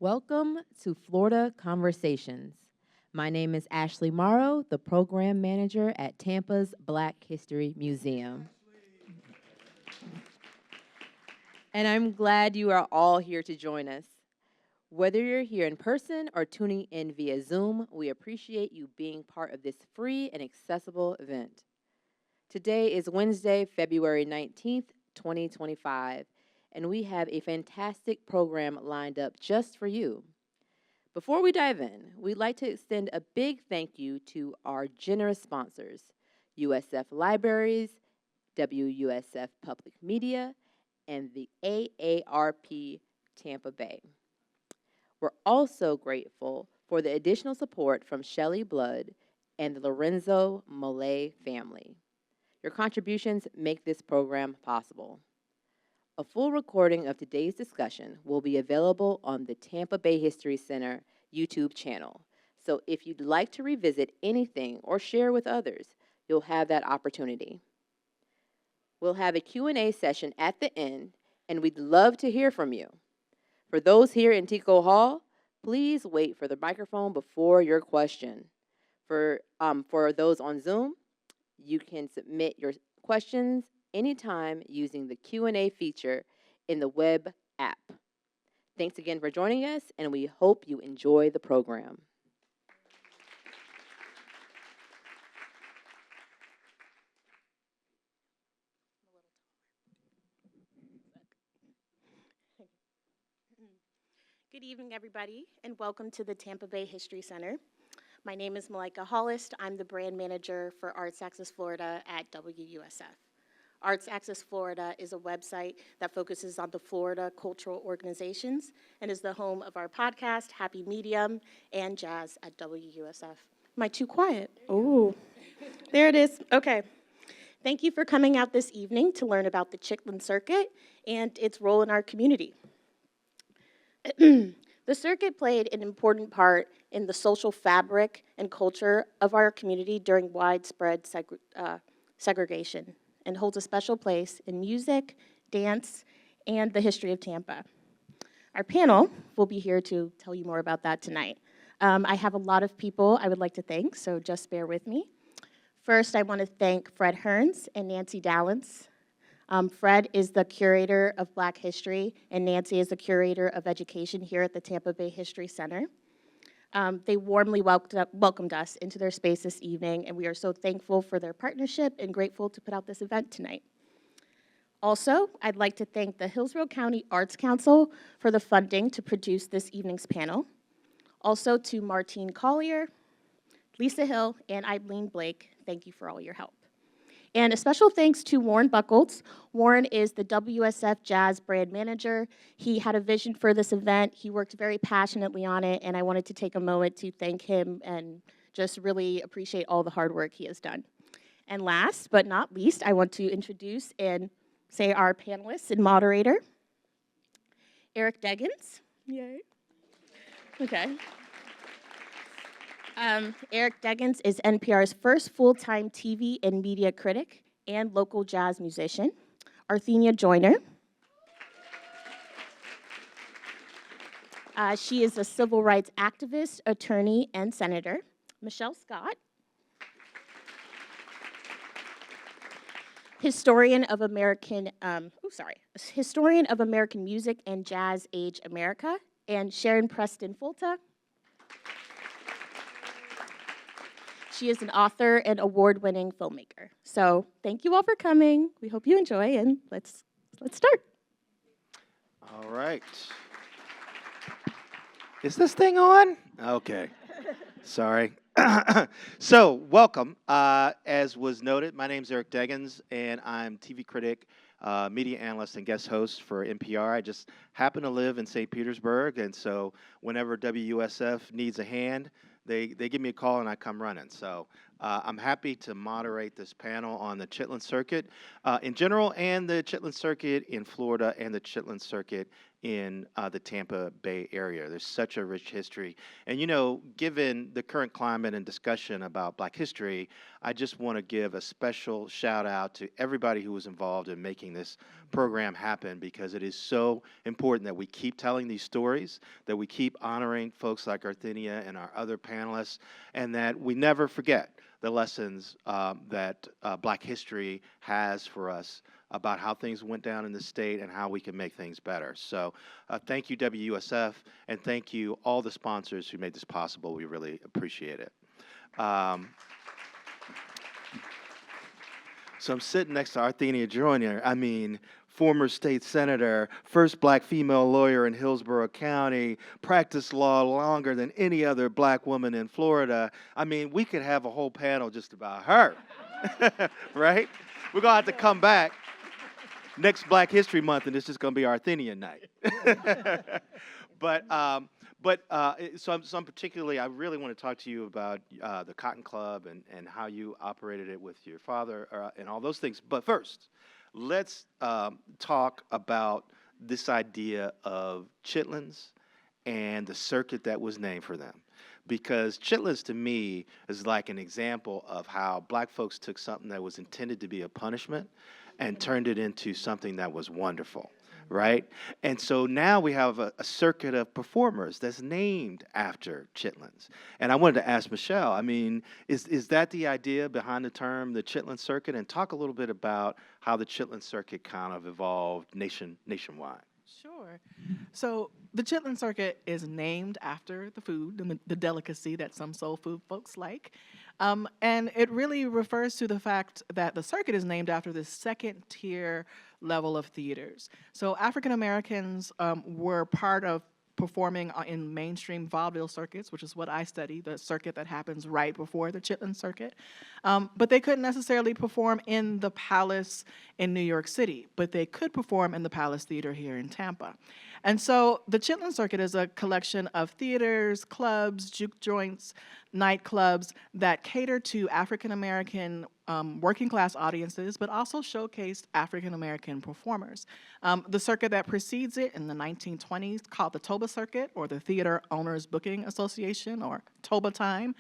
Welcome to Florida Conversations. My name is Ashley Morrow, the program manager at Tampa's Black History Museum. And I'm glad you are all here to join us. Whether you're here in person or tuning in via Zoom, we appreciate you being part of this free and accessible event. Today is Wednesday, February 19th, 2025, and we have a fantastic program lined up just for you. Before we dive in, we'd like to extend a big thank you to our generous sponsors, USF Libraries, WUSF Public Media, and the AARP Tampa Bay. We're also grateful for the additional support from Shelley Blood and the Lorenzo Mollet family. Your contributions make this program possible. A full recording of today's discussion will be available on the Tampa Bay History Center YouTube channel. So if you'd like to revisit anything or share with others, you'll have that opportunity. We'll have a Q&A session at the end, and we'd love to hear from you. For those here in Tico Hall, please wait for the microphone before your question. For those on Zoom, you can submit your questions anytime using the Q&A feature in the web app. Thanks again for joining us, and we hope you enjoy the program. Good evening, everybody, and welcome to the Tampa Bay History Center. My name is Malika Hollis. I'm the brand manager for Arts Access Florida at WUSF. Arts Access Florida is a website that focuses on the Florida cultural organizations and is the home of our podcast, Happy Medium, and Jazz at WUSF. Am I too quiet? Oh, there it is. Okay. Thank you for coming out this evening to learn about the Chitlin Circuit and its role in our community. The circuit played an important part in the social fabric and culture of our community during widespread segregation and holds a special place in music, dance, and the history of Tampa. Our panel will be here to tell you more about that tonight. I have a lot of people I would like to thank, so just bear with me. First, I want to thank Fred Hearns and Nancy Dallins. Fred is the curator of Black History, and Nancy is the curator of education here at the Tampa Bay History Center. They warmly welcomed us into their space this evening, and we are so thankful for their partnership and grateful to put out this event tonight. Also, I'd like to thank the Hillsborough County Arts Council for the funding to produce this evening's panel. Also to Martine Collier, Lisa Hill, and Eileen Blake, thank you for all your help. And a special thanks to Warren Buckles. Warren is the WSF Jazz brand manager. He had a vision for this event. He worked very passionately on it, and I wanted to take a moment to thank him and just really appreciate all the hard work he has done. And last but not least, I want to introduce and say our panelists and moderator, Eric Deggans. Yay. Okay. Eric Deggans is NPR's first full-time TV and media critic and local jazz musician. Arthenia Joyner. She is a civil rights activist, attorney, and senator. Michelle Scott. Historian of American music and jazz age America. And Sharon Preston Fulta. She is an author and award-winning filmmaker. So thank you all for coming. We hope you enjoy, and let's start. All right. Is this thing on? Okay. Sorry. So welcome. As was noted, my name is Eric Deggans, and I'm TV critic, media analyst, and guest host for NPR. I just happen to live in St. Petersburg, and so whenever WUSF needs a hand, they give me a call and I come running. So I'm happy to moderate this panel on the Chitlin Circuit in general, and the Chitlin Circuit in Florida, and the Chitlin Circuit in the Tampa Bay area. There's such a rich history. And you know, given the current climate and discussion about Black history, I just want to give a special shout out to everybody who was involved in making this program happen, because it is so important that we keep telling these stories, that we keep honoring folks like Arthenia and our other panelists, and that we never forget the lessons that Black history has for us about how things went down in the state and how we can make things better. So thank you, WUSF, and thank you all the sponsors who made this possible. We really appreciate it. So I'm sitting next to Arthenia Joyner. I mean, former state senator, first Black female lawyer in Hillsborough County, practiced law longer than any other Black woman in Florida. I mean, we could have a whole panel just about her, right? We're going to have to come back next Black History Month, and it's just going to be Arthenia night. So I'm particularly, I really want to talk to you about the Cotton Club and how you operated it with your father and all those things. But first, let's talk about this idea of chitlins and the circuit that was named for them. Because chitlins, to me, is like an example of how Black folks took something that was intended to be a punishment and turned it into something that was wonderful, right? And so now we have a circuit of performers that's named after chitlins. And I wanted to ask Michelle, I mean, is that the idea behind the term, the Chitlin Circuit? And talk a little bit about how the Chitlin Circuit kind of evolved nationwide. Sure. So the Chitlin Circuit is named after the food, the delicacy that some soul food folks like. And it really refers to the fact that the circuit is named after this second tier level of theaters. So African Americans were part of performing in mainstream vaudeville circuits, which is what I study, the circuit that happens right before the Chitlin Circuit. But they couldn't necessarily perform in the Palace in New York City, but they could perform in the Palace Theater here in Tampa. And so the Chitlin Circuit is a collection of theaters, clubs, juke joints, nightclubs that cater to African American working class audiences, but also showcased African American performers. The circuit that precedes it in the 1920s, called the Toba Circuit, or the Theater Owners Booking Association, or Toba Time,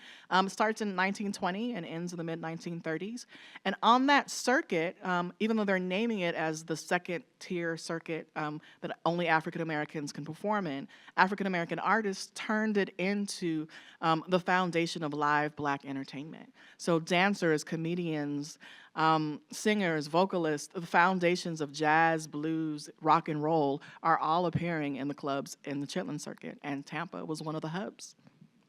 starts in 1920 and ends in the mid-1930s. And on that circuit, even though they're naming it as the second tier circuit that only African Americans can perform in, African American artists turned it into the foundation of live Black entertainment. So dancers, comedians, singers, vocalists, the foundations of jazz, blues, rock and roll are all appearing in the clubs in the Chitlin Circuit, and Tampa was one of the hubs.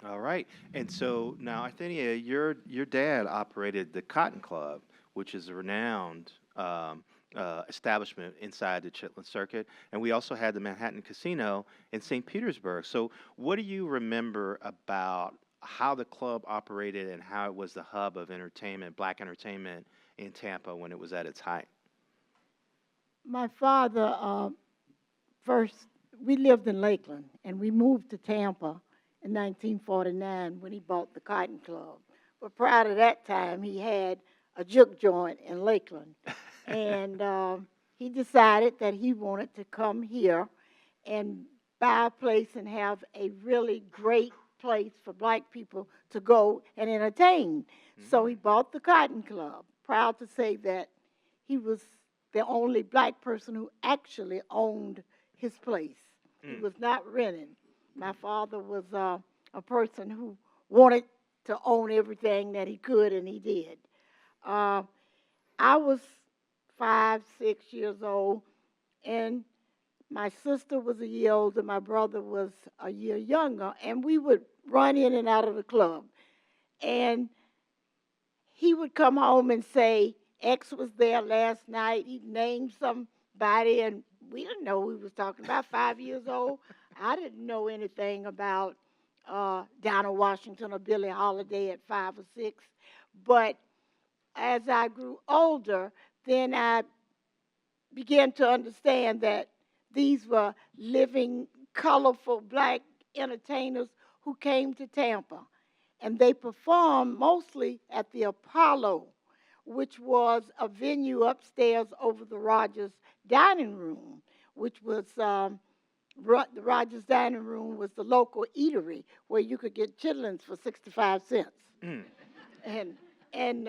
All right. And so now, Arthenia, your dad operated the Cotton Club, which is a renowned establishment inside the Chitlin Circuit. And we also had the Manhattan Casino in St. Petersburg. So what do you remember about how the club operated and how it was the hub of entertainment, Black entertainment in Tampa when it was at its height? My father, first, we lived in Lakeland, and we moved to Tampa in 1949 when he bought the Cotton Club. But prior to that time, he had a juke joint in Lakeland. And he decided that he wanted to come here and buy a place and have a really great place for Black people to go and entertain. Mm-hmm. So he bought the Cotton Club. Proud to say that he was the only Black person who actually owned his place. He was not renting. My father was a person who wanted to own everything that he could, and he did. I was 5, 6 years old, and my sister was a year older, my brother was a year younger, and we would run in and out of the club. And he would come home and say, X was there last night. He'd name somebody, and we didn't know who he was talking about. 5 years old, I didn't know anything about Donald Washington or Billie Holiday at 5 or 6. But as I grew older, then I began to understand that these were living, colorful Black entertainers who came to Tampa. And they performed mostly at the Apollo, which was a venue upstairs over the Rogers Dining Room, which was the Rogers Dining Room was the local eatery where you could get chitlins for 65 cents. Mm. And and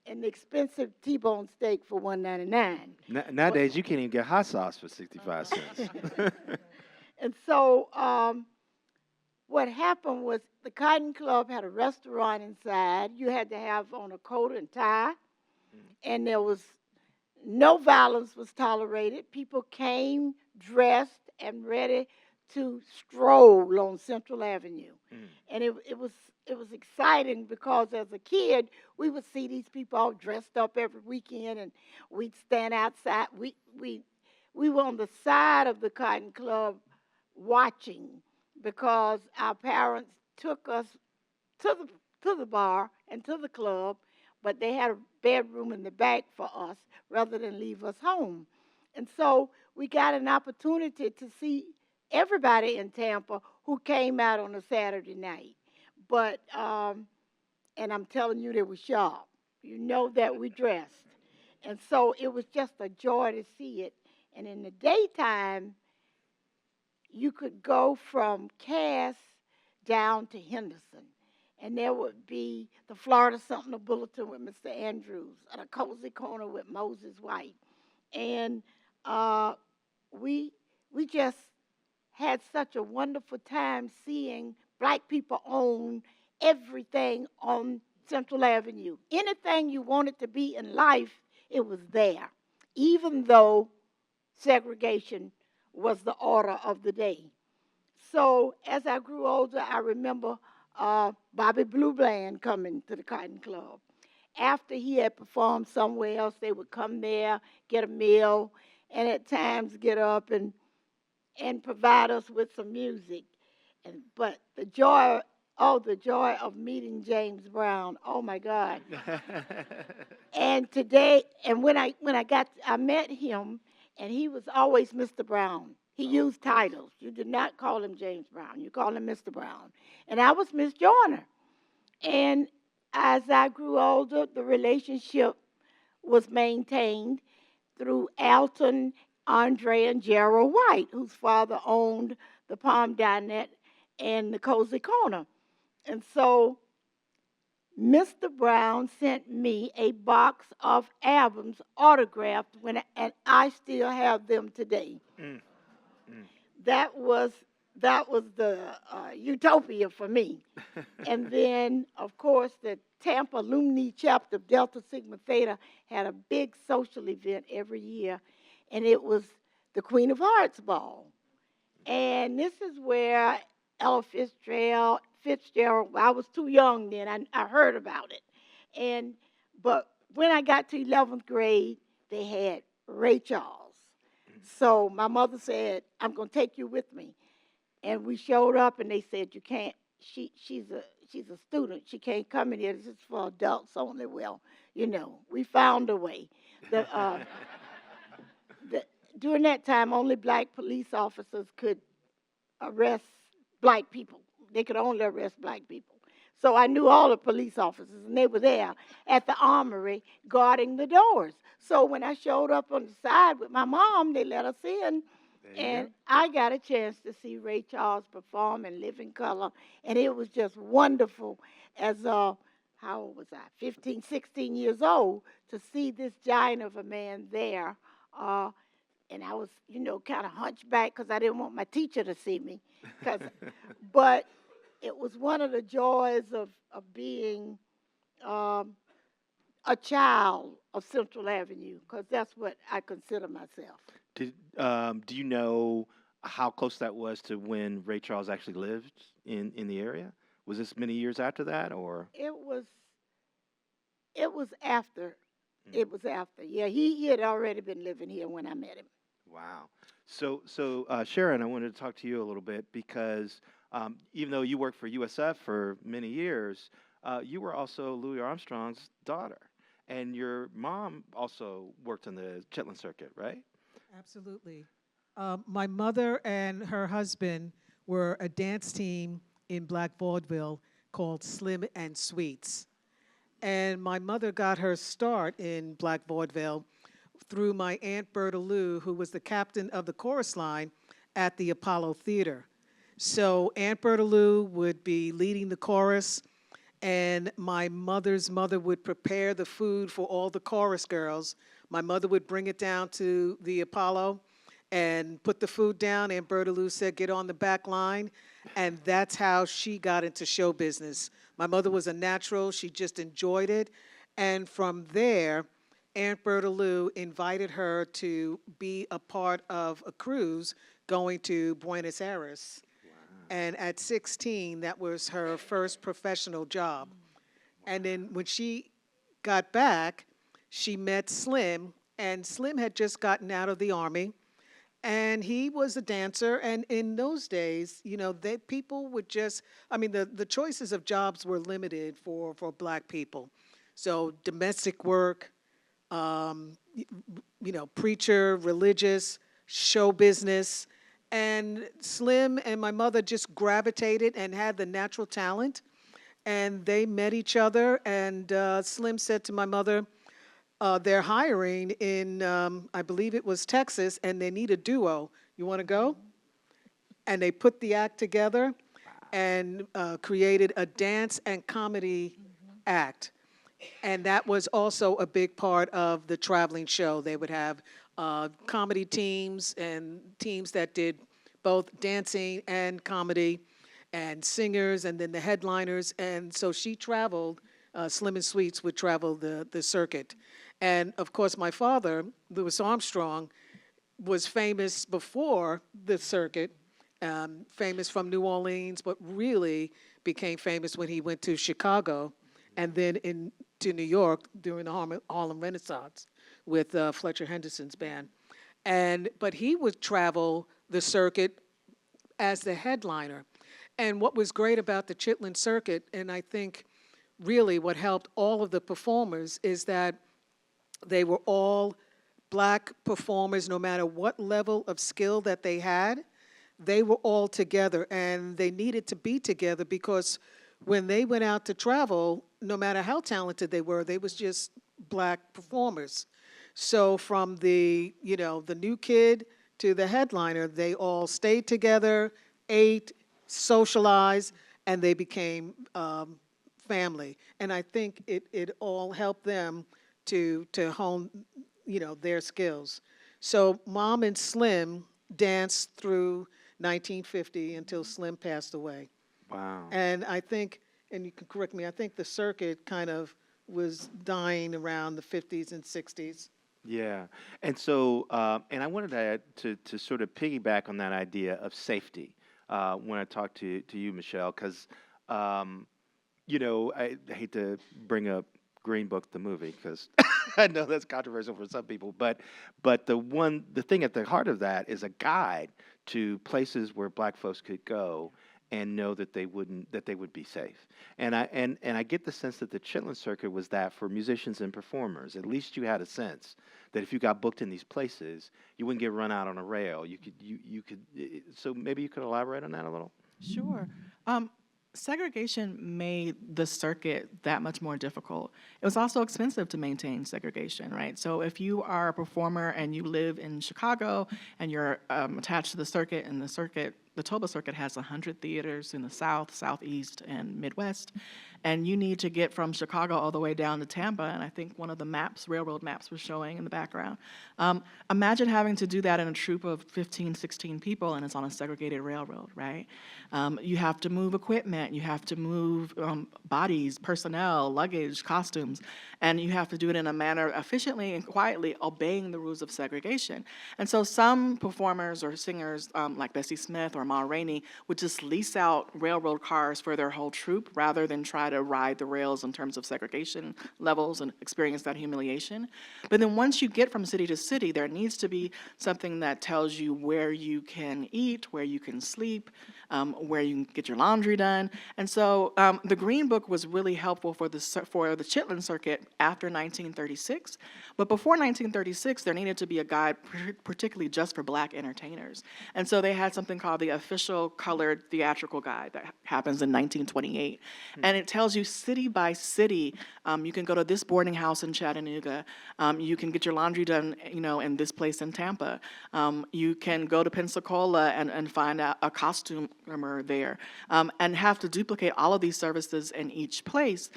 an expensive T-bone steak for $1.99. Nowadays, you can't even get hot sauce for 65 cents. And so what happened was the Cotton Club had a restaurant inside. You had to have on a coat and tie, and there was no violence was tolerated. People came dressed and ready to stroll on Central Avenue. And it was exciting because as a kid, we would see these people all dressed up every weekend, and we'd stand outside. We were on the side of the Cotton Club watching because our parents took us to the bar and to the club, but they had a bedroom in the back for us rather than leave us home. And so we got an opportunity to see everybody in Tampa who came out on a Saturday night. But, and I'm telling you, they were sharp. You know that we dressed. And so it was just a joy to see it. And in the daytime, you could go from Cass down to Henderson. And there would be the Florida Sentinel Bulletin with Mr. Andrews, and a Cozy Corner with Moses White. And we just had such a wonderful time seeing black people own everything on Central Avenue. Anything you wanted to be in life, it was there, even though segregation was the order of the day. So as I grew older, I remember Bobby Blue Bland coming to the Cotton Club. After he had performed somewhere else, they would come there, get a meal, and at times get up and provide us with some music. But the joy of meeting James Brown, oh my God. And today, and when I met him, and he was always Mr. Brown. He used titles. You did not call him James Brown. You called him Mr. Brown. And I was Miss Joyner. And as I grew older, the relationship was maintained through Alton, Andre, and Gerald White, whose father owned the Palm Dinette and the Cozy Corner. And so Mr. Brown sent me a box of albums autographed, and I still have them today. That was the utopia for me. And then, of course, the Tampa Alumni chapter of Delta Sigma Theta had a big social event every year, and it was the Queen of Hearts Ball. And this is where Ella Fitzgerald, I was too young then, I heard about it. But when I got to 11th grade, they had Ray Charles. So my mother said, I'm going to take you with me. And we showed up, and they said, you can't, she's a student. She can't come in here. This is for adults only. Well, we found a way. During that time, only black police officers could arrest black people. They could only arrest black people. So I knew all the police officers, and they were there at the armory guarding the doors. So when I showed up on the side with my mom, they let us in, and I got a chance to see Ray Charles perform in living color, and it was just wonderful as how old was I, 15, 16 years old, to see this giant of a man there. And I was, kind of hunchback because I didn't want my teacher to see me. But it was one of the joys of being a child of Central Avenue, because that's what I consider myself. Do you know how close that was to when Ray Charles actually lived in the area? Was this many years after that, or? It was after. It was after. Yeah, he had already been living here when I met him. Wow. So Sharon, I wanted to talk to you a little bit because even though you worked for USF for many years, you were also Louis Armstrong's daughter, and your mom also worked on the Chitlin Circuit, right? Absolutely. My mother and her husband were a dance team in Black Vaudeville called Slim and Sweets. And my mother got her start in Black vaudeville through my Aunt Berta Lou, who was the captain of the chorus line at the Apollo Theater. So Aunt Berta Lou would be leading the chorus, and my mother's mother would prepare the food for all the chorus girls. My mother would bring it down to the Apollo and put the food down. Aunt Berta Lou said, get on the back line. And that's how she got into show business. My mother was a natural. She just enjoyed it. And from there, Aunt Berta Lou invited her to be a part of a cruise going to Buenos Aires. And at 16, that was her first professional job. And then when she got back, she met Slim, and Slim had just gotten out of the Army, and he was a dancer. And in those days, you know, people would just, I mean, the choices of jobs were limited for Black people. So domestic work, you know, preacher, religious, show business. And Slim and my mother just gravitated and had the natural talent. And they met each other. And Slim said to my mother, they're hiring in, I believe it was Texas, and they need a duo. You want to go? And they put the act together and created a dance and comedy act. And that was also a big part of the traveling show. They would have comedy teams and teams that did both dancing and comedy and singers and then the headliners. And so she traveled, Slim and Sweets would travel the circuit. And of course, my father, Louis Armstrong, was famous before the circuit, famous from New Orleans, but really became famous when he went to Chicago and then to New York during the Harlem Renaissance with Fletcher Henderson's band. But he would travel the circuit as the headliner. And what was great about the Chitlin Circuit, and I think really what helped all of the performers, is that they were all Black performers, no matter what level of skill that they had. They were all together, and they needed to be together because when they went out to travel, no matter how talented they were, they was just Black performers. So from the new kid to the headliner, they all stayed together, ate, socialized, and they became family. And I think it all helped them to hone, their skills. So Mom and Slim danced through 1950 until Slim passed away. Wow. And I think, and you can correct me, I think the circuit kind of was dying around the 50s and 60s. Yeah. And so, and I wanted to sort of piggyback on that idea of safety when I talk to you, Michelle, because, I hate to bring up Green Book, the movie, because I know that's controversial for some people, but the thing at the heart of that is a guide to places where Black folks could go and know that they would be safe. And I get the sense that the Chitlin Circuit was that for musicians and performers. At least you had a sense that if you got booked in these places, you wouldn't get run out on a rail. You could. So maybe you could elaborate on that a little. Sure. Segregation made the circuit that much more difficult. It was also expensive to maintain segregation, right? So if you are a performer and you live in Chicago and you're attached to the circuit, and the Toba Circuit has 100 theaters in the South, Southeast, and Midwest, and you need to get from Chicago all the way down to Tampa, and I think one of the railroad maps was showing in the background. Imagine having to do that in a troupe of 15, 16 people, and it's on a segregated railroad, right? You have to move equipment, you have to move bodies, personnel, luggage, costumes, and you have to do it in a manner efficiently and quietly, obeying the rules of segregation. And so some performers or singers, like Bessie Smith or Ma Rainey, would just lease out railroad cars for their whole troupe rather than try to ride the rails in terms of segregation levels and experience that humiliation. But then once you get from city to city, there needs to be something that tells you where you can eat, where you can sleep, where you can get your laundry done. And so the Green Book was really helpful for the Chitlin Circuit after 1936. But before 1936, there needed to be a guide particularly just for Black entertainers. And so they had something called the official colored theatrical guide that happens in 1928. And it tells you city by city, you can go to this boarding house in Chattanooga. You can get your laundry done, in this place in Tampa. You can go to Pensacola and find a costumer there, and have to duplicate all of these services in each place.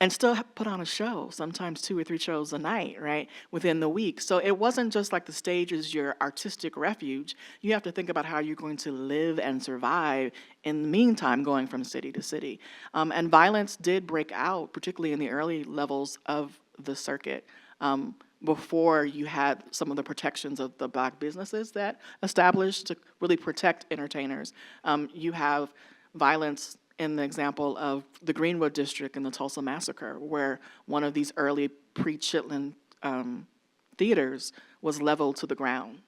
And still put on a show, sometimes 2 or 3 shows a night, right, within the week. So it wasn't just like the stage is your artistic refuge. You have to think about how you're going to live and survive in the meantime, going from city to city. And violence did break out, particularly in the early levels of the circuit, before you had some of the protections of the Black businesses that established to really protect entertainers. You have violence in the example of the Greenwood District and the Tulsa Massacre, where one of these early pre-Chitlin theaters was leveled to the ground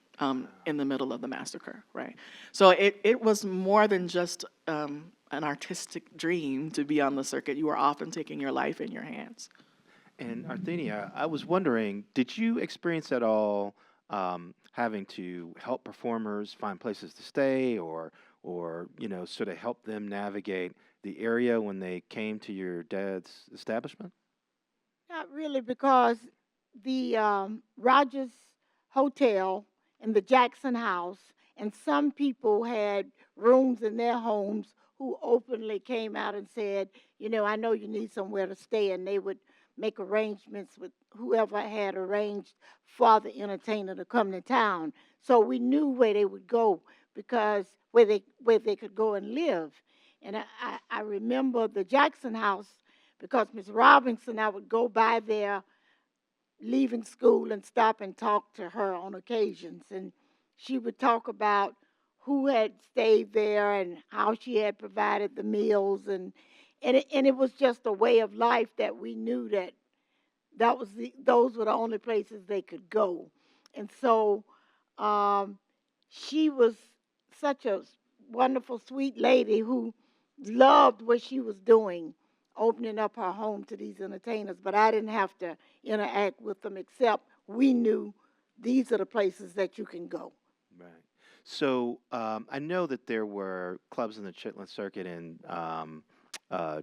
in the middle of the massacre, right? So it was more than just an artistic dream to be on the circuit. You were often taking your life in your hands. And Arthenia, I was wondering, did you experience at all having to help performers find places to stay, or sort of help them navigate the area when they came to your dad's establishment? Not really, because the Rogers Hotel and the Jackson House, and some people had rooms in their homes who openly came out and said, I know you need somewhere to stay, and they would make arrangements with whoever had arranged for the entertainer to come to town. So we knew where they would go, because where they could go and live. And I remember the Jackson House, because Miss Robinson, I would go by there leaving school and stop and talk to her on occasions. And she would talk about who had stayed there and how she had provided the meals. And it was just a way of life that we knew those were the only places they could go. And so she was such a wonderful, sweet lady who loved what she was doing, opening up her home to these entertainers. But I didn't have to interact with them, except we knew these are the places that you can go. Right. So I know that there were clubs in the Chitlin Circuit in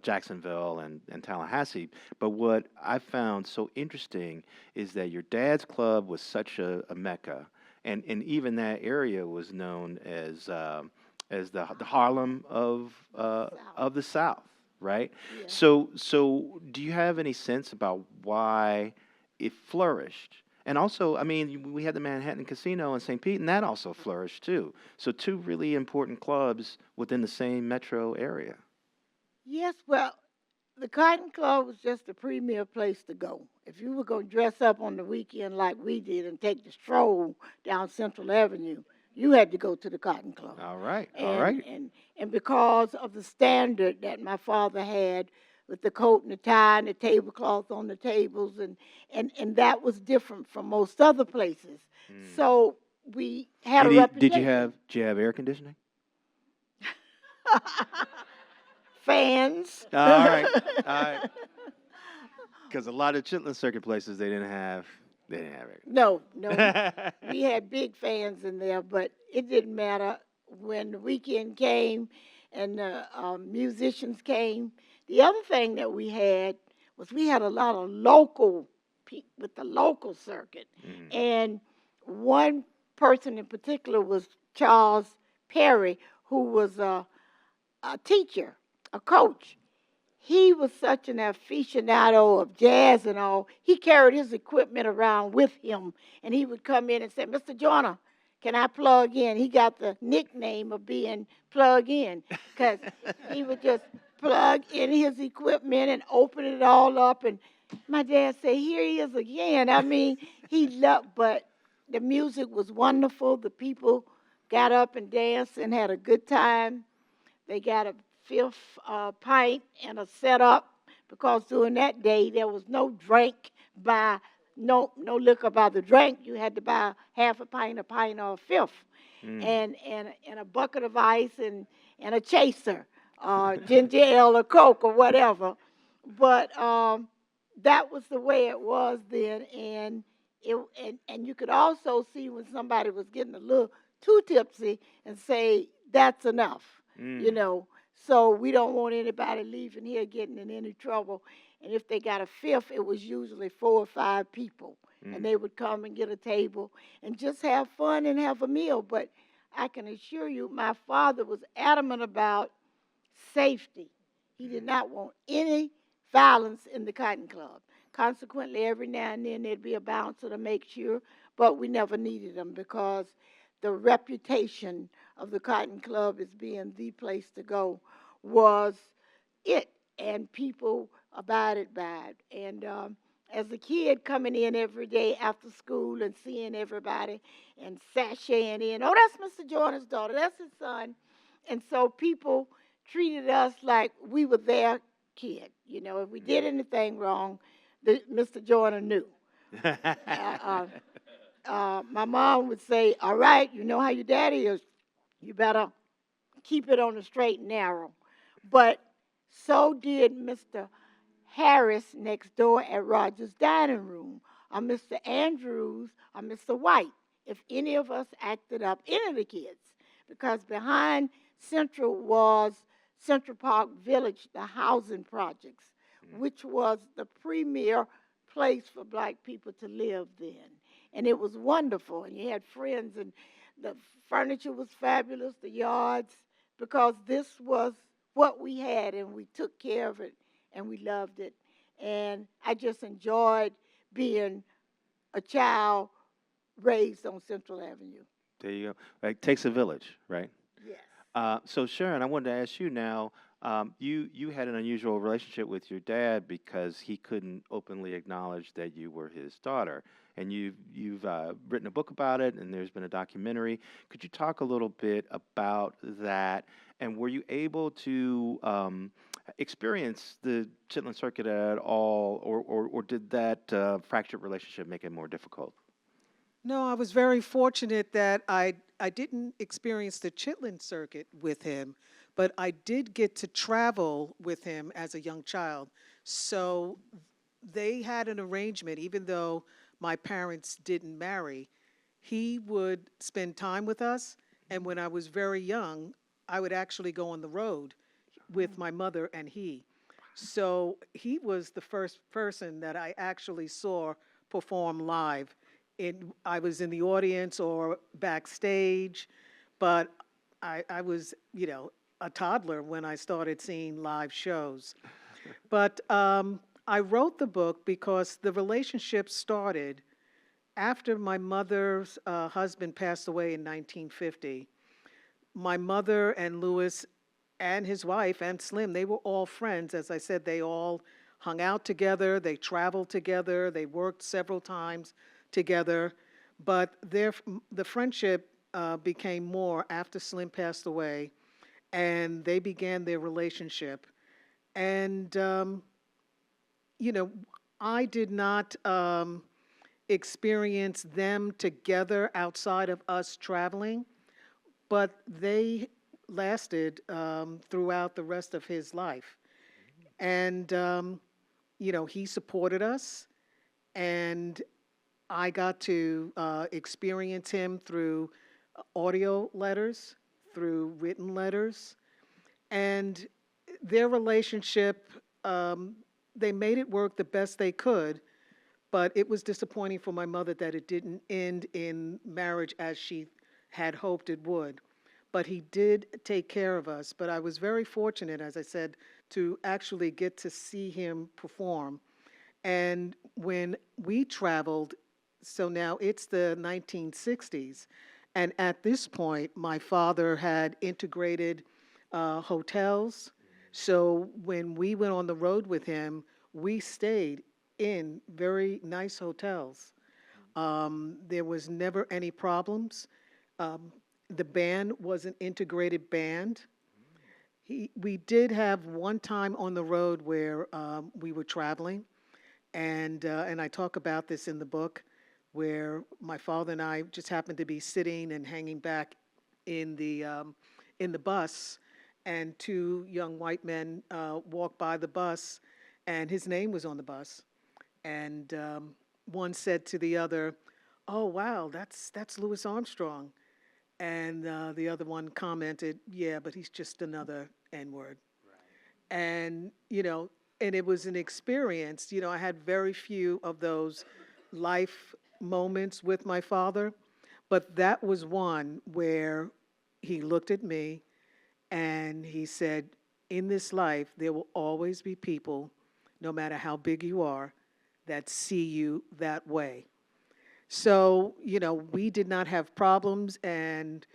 Jacksonville and Tallahassee, but what I found so interesting is that your dad's club was such a mecca, and even that area was known as the Harlem of the South, right? Yeah. So do you have any sense about why it flourished? And also, I mean, we had the Manhattan Casino in St. Pete, and that also flourished too. So 2 really important clubs within the same metro area. Yes, well, the Cotton Club was just a premier place to go. If you were going to dress up on the weekend like we did and take the stroll down Central Avenue, you had to go to the Cotton Club. All right, all And, right. and because of the standard that my father had with the coat and the tie and the tablecloth on the tables, and that was different from most other places. So we had a Did reputation. you have air conditioning? Fans. All right, all right. Because a lot of Chitlin Circuit places they didn't have air. No, we had big fans in there, but it didn't matter. When the weekend came and the musicians came, the other thing that we had was we had a lot of local people with the local circuit. And one person in particular was Charles Perry, who was a teacher, a coach. He was such an aficionado of jazz and all. He carried his equipment around with him, and he would come in and say, Mr. Joyner, can I plug in? He got the nickname of being plug in, because he would just plug in his equipment and open it all up. And my dad said, here he is again. I mean, he loved, but the music was wonderful. The people got up and danced and had a good time. They got a fifth pint and a setup, because during that day there was no liquor by the drink. You had to buy half a pint, or a fifth, and a bucket of ice and a chaser, ginger ale or Coke or whatever. But that was the way it was then, and And you could also see when somebody was getting a little too tipsy and say, that's enough, you know. So we don't want anybody leaving here getting in any trouble. And if they got a fifth, it was usually 4 or 5 people. And they would come and get a table and just have fun and have a meal. But I can assure you, my father was adamant about safety. He did not want any violence in the Cotton Club. Consequently, every now and then there'd be a bouncer to make sure, but we never needed them because the reputation of the Cotton Club as being the place to go was it, and people abided by it. And as a kid coming in every day after school and seeing everybody and sashaying in, oh, that's Mr. Joyner's daughter, that's his son. And so people treated us like we were their kid. You know, if we did anything wrong, Mr. Joyner knew. My mom would say, all right, you know how your daddy is. You better keep it on the straight and narrow. But so did Mr. Harris next door at Rogers' dining room, or Mr. Andrews, or Mr. White, if any of us acted up, any of the kids. Because behind Central was Central Park Village, the housing projects, which was the premier place for black people to live then. And it was wonderful, and you had friends, and the furniture was fabulous, the yards, because this was what we had, and we took care of it, and we loved it. And I just enjoyed being a child raised on Central Avenue. There you go. It takes a village, right? Yes. So Sharon, I wanted to ask you now. You had an unusual relationship with your dad because he couldn't openly acknowledge that you were his daughter, and you've written a book about it, and there's been a documentary. Could you talk a little bit about that? And were you able to experience the Chitlin Circuit at all, or did that fractured relationship make it more difficult? No, I was very fortunate that I didn't experience the Chitlin Circuit with him, but I did get to travel with him as a young child. So they had an arrangement, even though my parents didn't marry, he would spend time with us, and when I was very young, I would actually go on the road with my mother and he. So he was the first person that I actually saw perform live. I was in the audience or backstage, but I was, a toddler when I started seeing live shows. But I wrote the book because the relationship started after my mother's husband passed away in 1950. My mother and Louis and his wife and Slim, they were all friends. As I said, they all hung out together, they traveled together, they worked several times together, but the friendship became more after Slim passed away, and they began their relationship. And, I did not experience them together outside of us traveling, but they lasted throughout the rest of his life. And, he supported us, and I got to experience him through audio letters, through written letters, and their relationship, they made it work the best they could, but it was disappointing for my mother that it didn't end in marriage as she had hoped it would. But he did take care of us. But I was very fortunate, as I said, to actually get to see him perform. And when we traveled, so now it's the 1960s, and at this point, my father had integrated hotels. So when we went on the road with him, we stayed in very nice hotels. There was never any problems. The band was an integrated band. We did have one time on the road where we were traveling, and I talk about this in the book, where my father and I just happened to be sitting and hanging back in the bus, and 2 young white men walked by the bus, and his name was on the bus. And, one said to the other, "Oh, wow, that's Louis Armstrong." And the other one commented, "Yeah, but he's just another N-word." And, and it was an experience. I had very few of those life moments with my father, but that was one where he looked at me and he said, "In this life, there will always be people, no matter how big you are, that see you that way." So, we did not have problems, and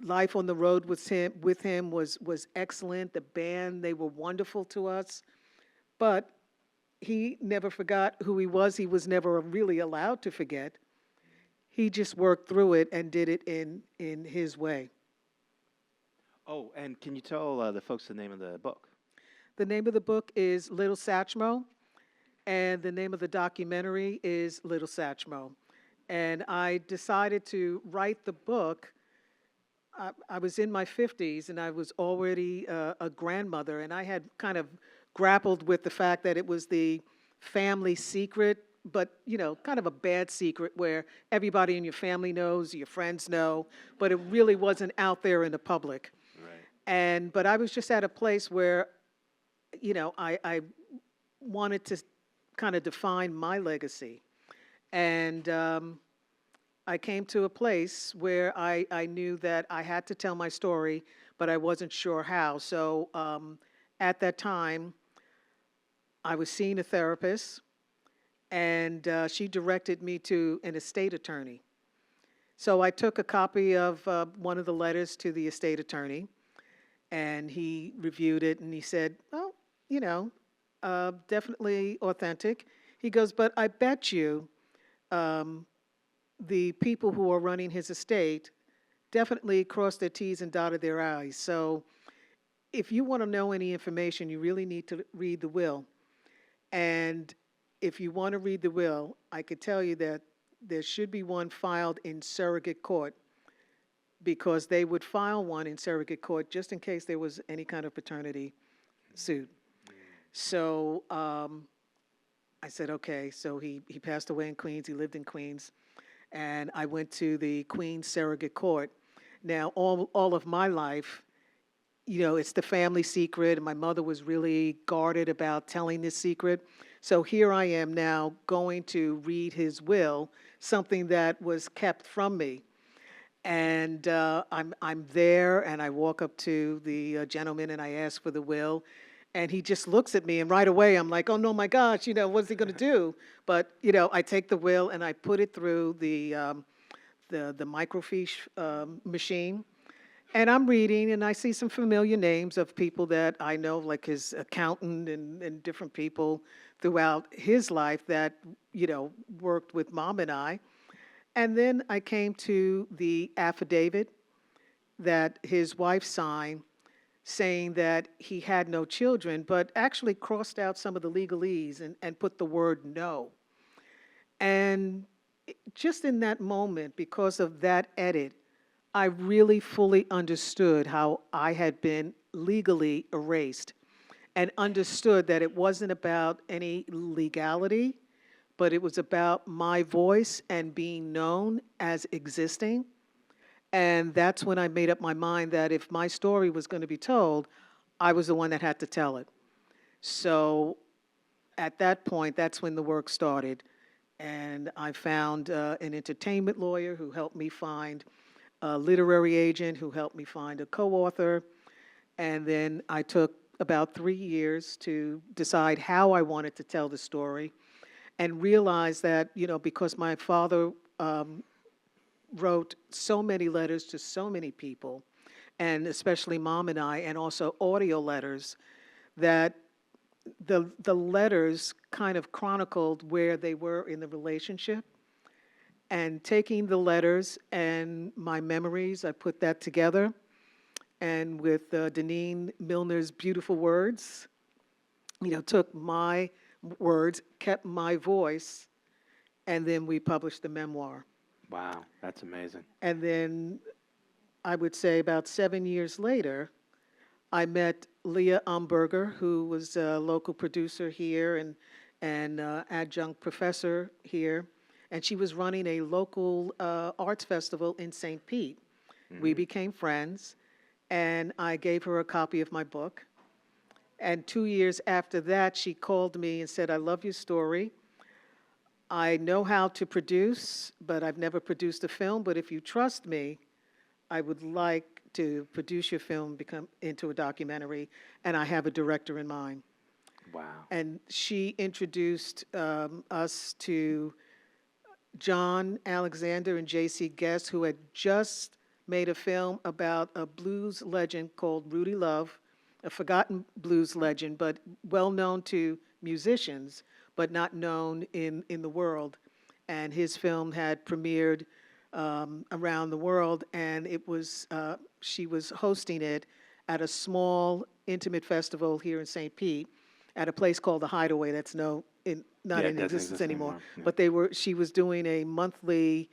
life on the road with him was excellent. The band, they were wonderful to us, but he never forgot who he was. He was never really allowed to forget. He just worked through it and did it in his way. Oh, and can you tell the folks the name of the book? The name of the book is Little Satchmo, and the name of the documentary is Little Satchmo. And I decided to write the book. I was in my 50s, and I was already a grandmother, and I had kind of grappled with the fact that it was the family secret, but, kind of a bad secret where everybody in your family knows, your friends know, but it really wasn't out there in the public. Right. But I was just at a place where, I wanted to kind of define my legacy. And I came to a place where I knew that I had to tell my story, but I wasn't sure how. So at that time, I was seeing a therapist, and she directed me to an estate attorney. So I took a copy of one of the letters to the estate attorney, and he reviewed it, and he said, "Oh, definitely authentic." He goes, "But I bet you the people who are running his estate definitely crossed their T's and dotted their I's. So if you want to know any information, you really need to read the will. And if you want to read the will, I could tell you that there should be one filed in surrogate court, because they would file one in surrogate court just in case there was any kind of paternity suit." So I said, okay. So he passed away in Queens. He lived in Queens. And I went to the Queens surrogate court. Now, all of my life, it's the family secret, and my mother was really guarded about telling this secret. So here I am now going to read his will, something that was kept from me. And I'm there, and I walk up to the gentleman, and I ask for the will. And he just looks at me, and right away I'm like, "Oh no, my gosh, what's he going to do?" But I take the will and I put it through the microfiche machine, and I'm reading, and I see some familiar names of people that I know, like his accountant and different people throughout his life that worked with Mom and I. And then I came to the affidavit that his wife signed, saying that he had no children, but actually crossed out some of the legalese and put the word "no." And just in that moment, because of that edit, I really fully understood how I had been legally erased, and understood that it wasn't about any legality, but it was about my voice and being known as existing. And that's when I made up my mind that if my story was going to be told, I was the one that had to tell it. So at that point, that's when the work started. And I found an entertainment lawyer who helped me find a literary agent, who helped me find a co-author. And then I took about 3 years to decide how I wanted to tell the story, and realized that, because my father wrote so many letters to so many people, and especially Mom and I, and also audio letters, that the letters kind of chronicled where they were in the relationship. And taking the letters and my memories, I put that together. And with Deneen Milner's beautiful words, took my words, kept my voice, and then we published the memoir. Wow, that's amazing. And then I would say about 7 years later, I met Leah Umberger, who was a local producer here, and adjunct professor here, and she was running a local arts festival in St. Pete. We became friends, and I gave her a copy of my book. And 2 years after that, she called me and said, I love your story. I know how to produce, but I've never produced a film, but if you trust me, I would like to produce your film, become into a documentary, and I have a director in mind. Wow. And she introduced us to John Alexander and J.C. Guest, who had just made a film about a blues legend called Rudy Love, a forgotten blues legend, but well known to musicians, but not known in the world. And his film had premiered around the world, and it was she was hosting it at a small, intimate festival here in St. Pete, at a place called the Hideaway. That's not Yeah, in it doesn't existence exist anymore. anymore. Yeah. But she was doing a monthly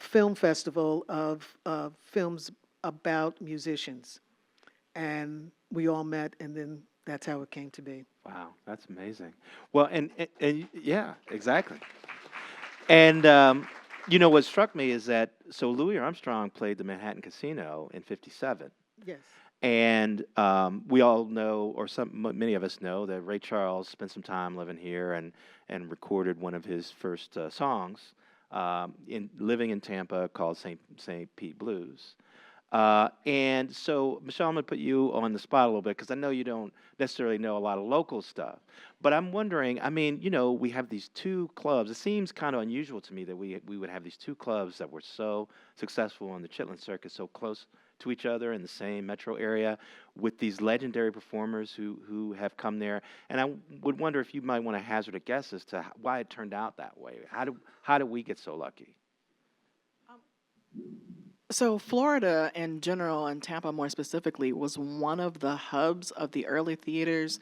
film festival of films about musicians, and we all met, and then that's how it came to be. Wow, that's amazing. Well, and yeah, exactly. And you know what struck me is that so Louis Armstrong played the Manhattan Casino in '57, Yes. and we all know, or many of us know, that Ray Charles spent some time living here and recorded one of his first songs in living in Tampa called St. Pete Blues. And so, Michelle, I'm going to put you on the spot a little bit because I know you don't necessarily know a lot of local stuff. But I'm wondering, I mean, you know, we have these two clubs. It seems kind of unusual to me that we would have these two clubs that were so successful on the Chitlin Circuit, so close to each other in the same metro area, with these legendary performers who have come there. And I would wonder if you might want to hazard a guess as to why it turned out that way. How do we get so lucky? So Florida in general, and Tampa more specifically, was one of the hubs of the early theaters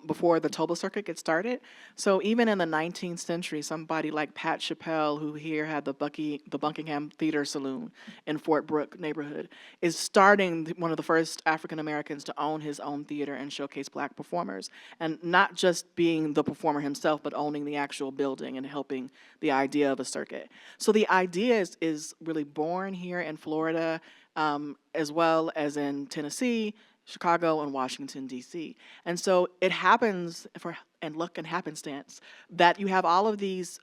before the Toba Circuit gets started. So even in the 19th century, somebody like Pat Chappell, who here had the Buckingham Theater Saloon in Fort Brooke neighborhood, is starting one of the first African Americans to own his own theater and showcase black performers. And not just being the performer himself, but owning the actual building and helping the idea of a circuit. So the idea is really born here in Florida, as well as in Tennessee, Chicago, and Washington, D.C. And so it happens, and luck and happenstance, that you have all of these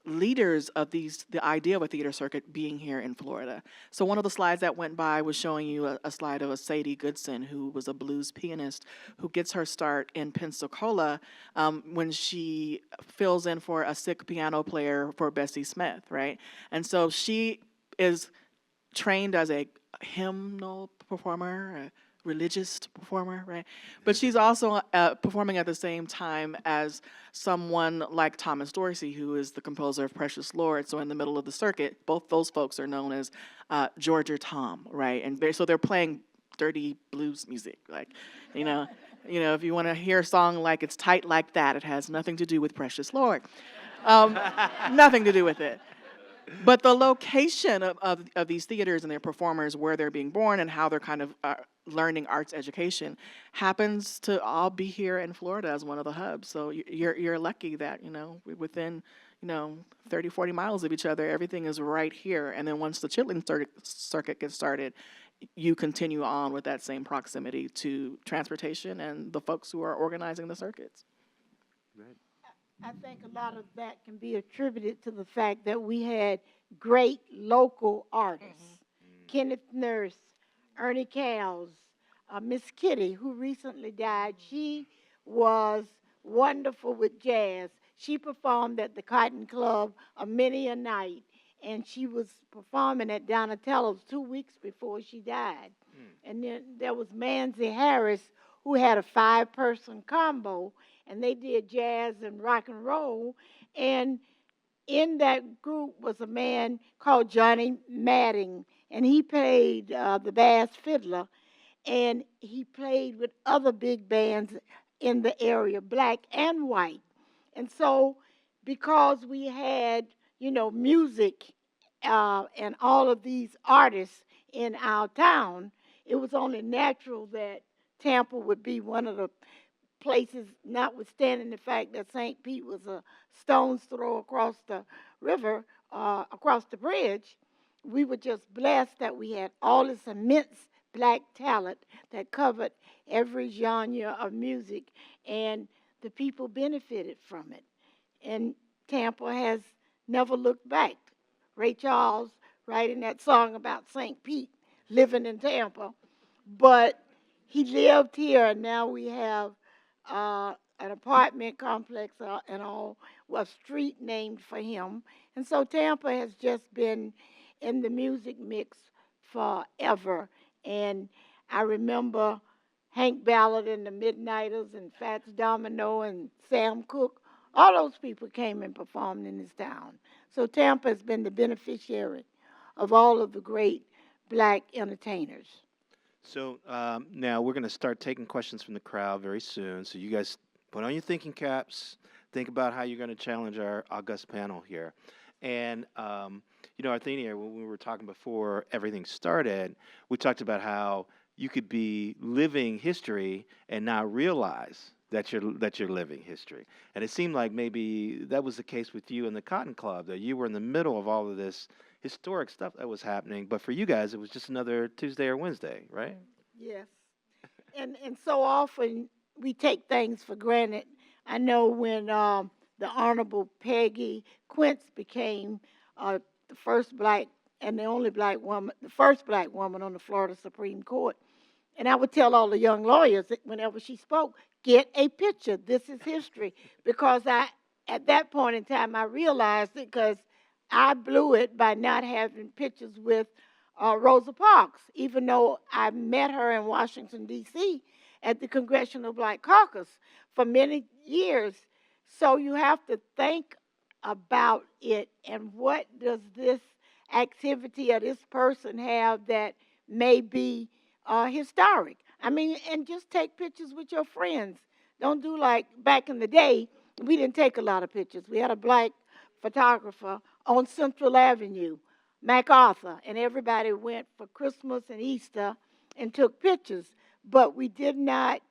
leaders of the idea of a theater circuit being here in Florida. So one of the slides that went by was showing you a slide of a Sadie Goodson, who was a blues pianist who gets her start in Pensacola when she fills in for a sick piano player for Bessie Smith, right? And so she is trained as a hymnal performer, a religious performer, right? But she's also performing at the same time as someone like Thomas Dorsey, who is the composer of Precious Lord. So in the middle of the circuit, both those folks are known as George or Tom, right? And they're playing dirty blues music, like, you know, if you want to hear a song like It's Tight Like That, it has nothing to do with Precious Lord. Nothing to do with it. But the location of these theaters and their performers, where they're being born and how they're kind of learning arts education, happens to all be here in Florida as one of the hubs. So you're lucky that, within, 30, 40 miles of each other, everything is right here. And then once the Chitlin Circuit gets started, you continue on with that same proximity to transportation and the folks who are organizing the circuits. Right. I think a lot of that can be attributed to the fact that we had great local artists. Kenneth Nurse, Ernie Cowles, Miss Kitty, who recently died. She was wonderful with jazz. She performed at the Cotton Club many a night, and she was performing at Donatello's 2 weeks before she died. And then there was Manzi Harris, who had a 5-person combo, and they did jazz and rock and roll. And in that group was a man called Johnny Madding, and he played the bass fiddler, and he played with other big bands in the area, black and white. And so because we had, music and all of these artists in our town, it was only natural that Tampa would be one of the places, notwithstanding the fact that St. Pete was a stone's throw across the river, across the bridge, we were just blessed that we had all this immense black talent that covered every genre of music, and the people benefited from it. And Tampa has never looked back. Ray Charles writing that song about St. Pete living in Tampa, but he lived here, and now we have an apartment complex and all, a street named for him. And so Tampa has just been in the music mix forever. And I remember Hank Ballard and the Midnighters and Fats Domino and Sam Cooke. All those people came and performed in this town. So Tampa has been the beneficiary of all of the great black entertainers. So now we're going to start taking questions from the crowd very soon. So you guys put on your thinking caps. Think about how you're going to challenge our august panel here. And, Arthenia, when we were talking before everything started, we talked about how you could be living history and not realize that you're living history. And it seemed like maybe that was the case with you and the Cotton Club, that you were in the middle of all of this historic stuff that was happening, but for you guys, it was just another Tuesday or Wednesday, right? Yes. And so often we take things for granted. I know when the Honorable Peggy Quince became the first black and the only black woman, the first black woman on the Florida Supreme Court. And I would tell all the young lawyers that whenever she spoke, get a picture. This is history. Because at that point in time, I realized it because I blew it by not having pictures with Rosa Parks, even though I met her in Washington, D.C. at the Congressional Black Caucus for many years. So you have to think about it and what does this activity or this person have that may be historic. I mean, and just take pictures with your friends. Don't do like back in the day, we didn't take a lot of pictures. We had a black photographer on Central Avenue, MacArthur, and everybody went for Christmas and Easter and took pictures. But we did not,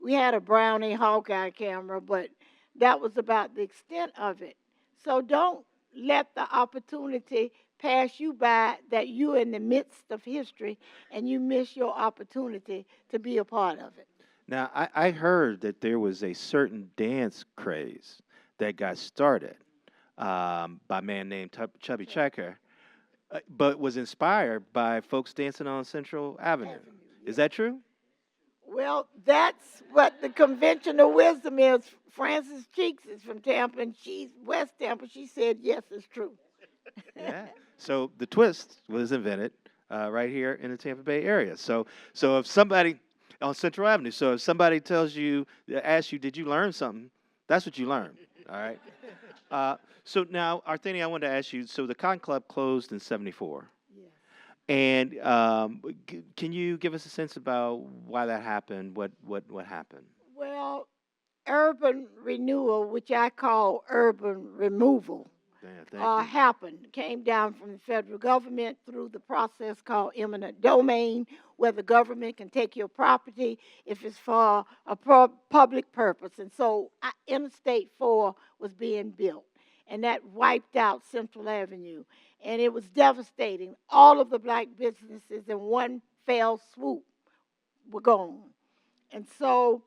we had a Brownie Hawkeye camera, but that was about the extent of it. So don't let the opportunity pass you by that you're in the midst of history and you miss your opportunity to be a part of it. Now, I heard that there was a certain dance craze that got started by a man named Chubby Checker, but was inspired by folks dancing on Central Avenue. Is that true? Well, that's what the conventional wisdom is. Frances Cheeks is from Tampa, and she's West Tampa. She said, yes, it's true. Yeah. So the twist was invented right here in the Tampa Bay area. So if somebody on Central Avenue, so if somebody asks you, did you learn something? That's what you learned. All right. So now, Arthenia, I wanted to ask you. So the Cotton Club closed in '74. And can you give us a sense about why that happened? What happened? Well, urban renewal, which I call urban removal, happened. Came down from the federal government through the process called eminent domain, where the government can take your property if it's for a public purpose. And so Interstate 4 was being built, and that wiped out Central Avenue. And it was devastating. All of the black businesses in one fell swoop were gone. And so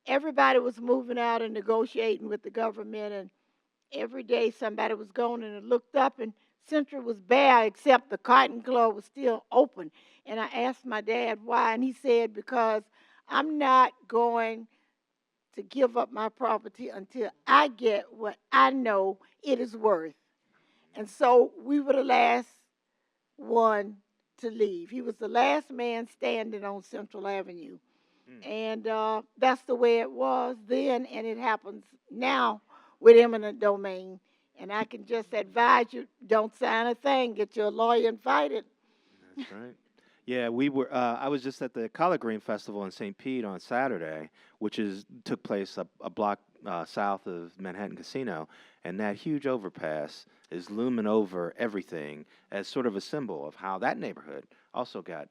everybody was moving out and negotiating with the government, and every day somebody was going and I looked up and Central was bare except the Cotton Club was still open. And I asked my dad why, and he said, because I'm not going to give up my property until I get what I know it is worth. And so we were the last one to leave. He was the last man standing on Central Avenue. And that's the way it was then, and it happens now with eminent domain. And I can just advise you, don't sign a thing. Get your lawyer invited. That's right. Yeah, we were. I was just at the Collard Green Festival in St. Pete on Saturday, which took place a block south of Manhattan Casino, and that huge overpass is looming over everything as sort of a symbol of how that neighborhood also got,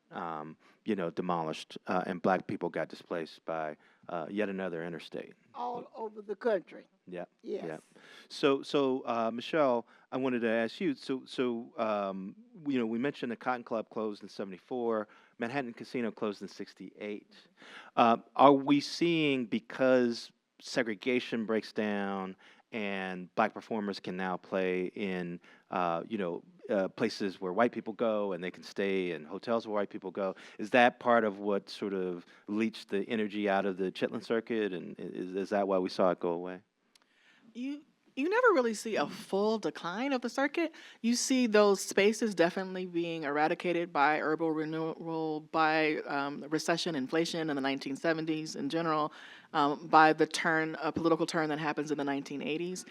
demolished, and black people got displaced by yet another interstate. All over the country. Yep. Yes. Yep. So Michelle, I wanted to ask you. We mentioned the Cotton Club closed in '74. Manhattan Casino closed in '68. Are we seeing, because segregation breaks down and black performers can now play in places where white people go, and they can stay in hotels where white people go, is that part of what sort of leached the energy out of the Chitlin Circuit, and is that why we saw it go away? You you never really see a full decline of the circuit. You see those spaces definitely being eradicated by urban renewal, by recession, inflation in the 1970s in general, by the turn, a political turn that happens in the 1980s.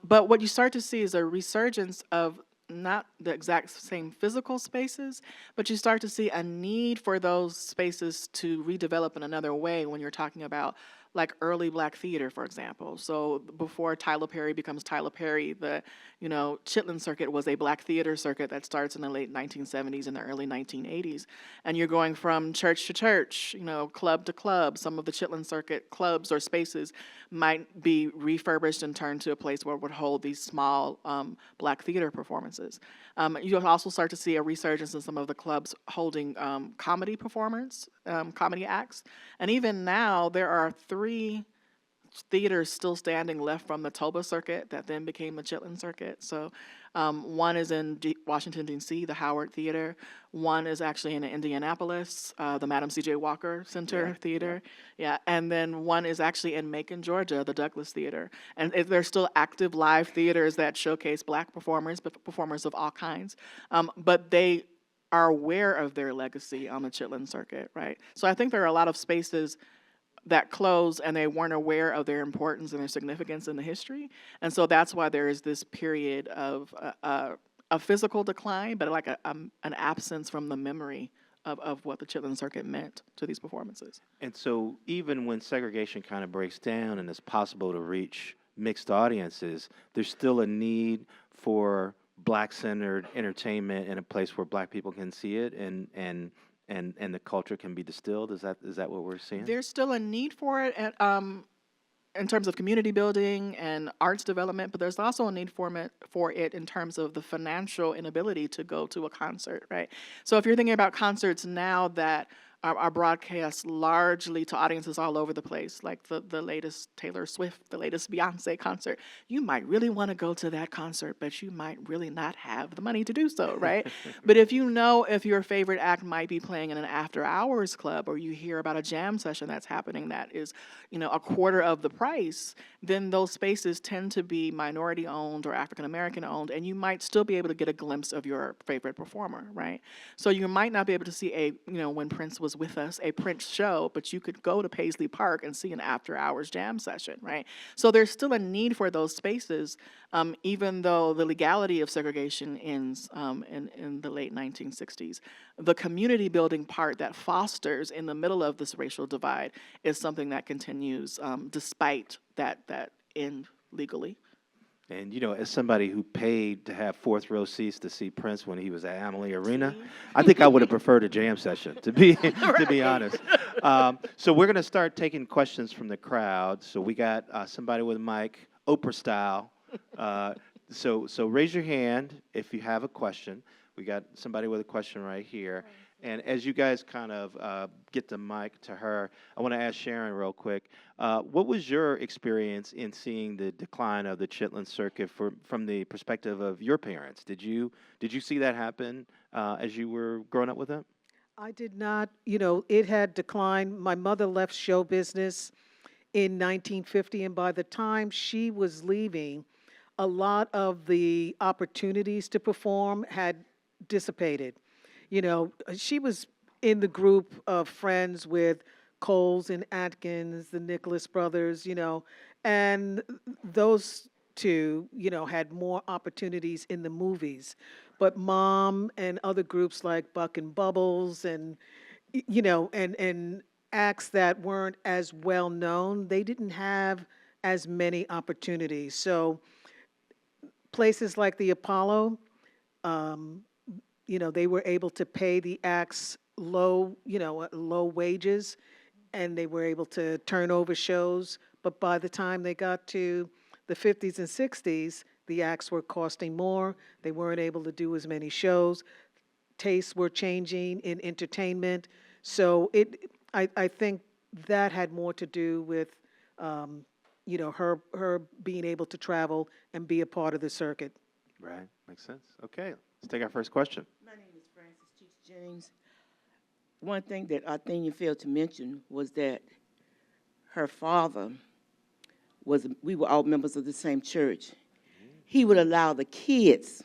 But what you start to see is a resurgence of not the exact same physical spaces, but you start to see a need for those spaces to redevelop in another way when you're talking about like early black theater, for example. So before Tyler Perry becomes Tyler Perry, the Chitlin Circuit was a black theater circuit that starts in the late 1970s and the early 1980s. And you're going from church to church, club to club. Some of the Chitlin Circuit clubs or spaces might be refurbished and turned to a place where it would hold these small black theater performances. You'll also start to see a resurgence in some of the clubs holding comedy performers, comedy acts. And even now, there are 3 theaters still standing left from the Toba Circuit that then became the Chitlin Circuit. So one is in Washington, D.C., the Howard Theater. One is actually in Indianapolis, the Madam C.J. Walker Center Theater. Yeah, and then one is actually in Macon, Georgia, the Douglas Theater. And there's still active live theaters that showcase black performers, but performers of all kinds. But they are aware of their legacy on the Chitlin Circuit, right? So I think there are a lot of spaces that closed and they weren't aware of their importance and their significance in the history. And so that's why there is this period of a physical decline, but like an absence from the memory of what the Chitlin Circuit meant to these performances. And so even when segregation kind of breaks down and it's possible to reach mixed audiences, there's still a need for black-centered entertainment in a place where black people can see it and the culture can be distilled. Is that what we're seeing? There's still a need for it in terms of community building and arts development, but there's also a need for it in terms of the financial inability to go to a concert, right? So if you're thinking about concerts now that are broadcast largely to audiences all over the place, like the latest Taylor Swift, the latest Beyonce concert. You might really want to go to that concert, but you might really not have the money to do so, right? But if if your favorite act might be playing in an after-hours club, or you hear about a jam session that's happening that is, a quarter of the price, then those spaces tend to be minority-owned or African-American owned, and you might still be able to get a glimpse of your favorite performer, right? So you might not be able to see when Prince was with us, a Prince show, but you could go to Paisley Park and see an after-hours jam session, right? So there's still a need for those spaces, even though the legality of segregation ends in the late 1960s. The community building part that fosters in the middle of this racial divide is something that continues despite that end legally. And, as somebody who paid to have 4th row seats to see Prince when he was at Amalie Arena, I think I would have preferred a jam session, to be honest. So we're going to start taking questions from the crowd. So we got somebody with a mic, Oprah style. So raise your hand if you have a question. We got somebody with a question right here. And as you guys kind of get the mic to her, I want to ask Sharon real quick. What was your experience in seeing the decline of the Chitlin Circuit from the perspective of your parents? Did you see that happen as you were growing up with them? I did not. It had declined. My mother left show business in 1950, and by the time she was leaving, a lot of the opportunities to perform had dissipated. She was in the group of friends with Coles and Atkins, the Nicholas brothers, and those two, had more opportunities in the movies. But Mom and other groups like Buck and Bubbles and, and acts that weren't as well known, they didn't have as many opportunities. So places like the Apollo, they were able to pay the acts low wages and they were able to turn over shows. But by the time they got to the 50s and 60s, the acts were costing more. They weren't able to do as many shows. Tastes were changing in entertainment. So I think that had more to do with, her being able to travel and be a part of the circuit. Right. Makes sense. Okay. Let's take our first question. My name is Francis Cheeks Jennings. One thing that I think you failed to mention was that her father we were all members of the same church. He would allow the kids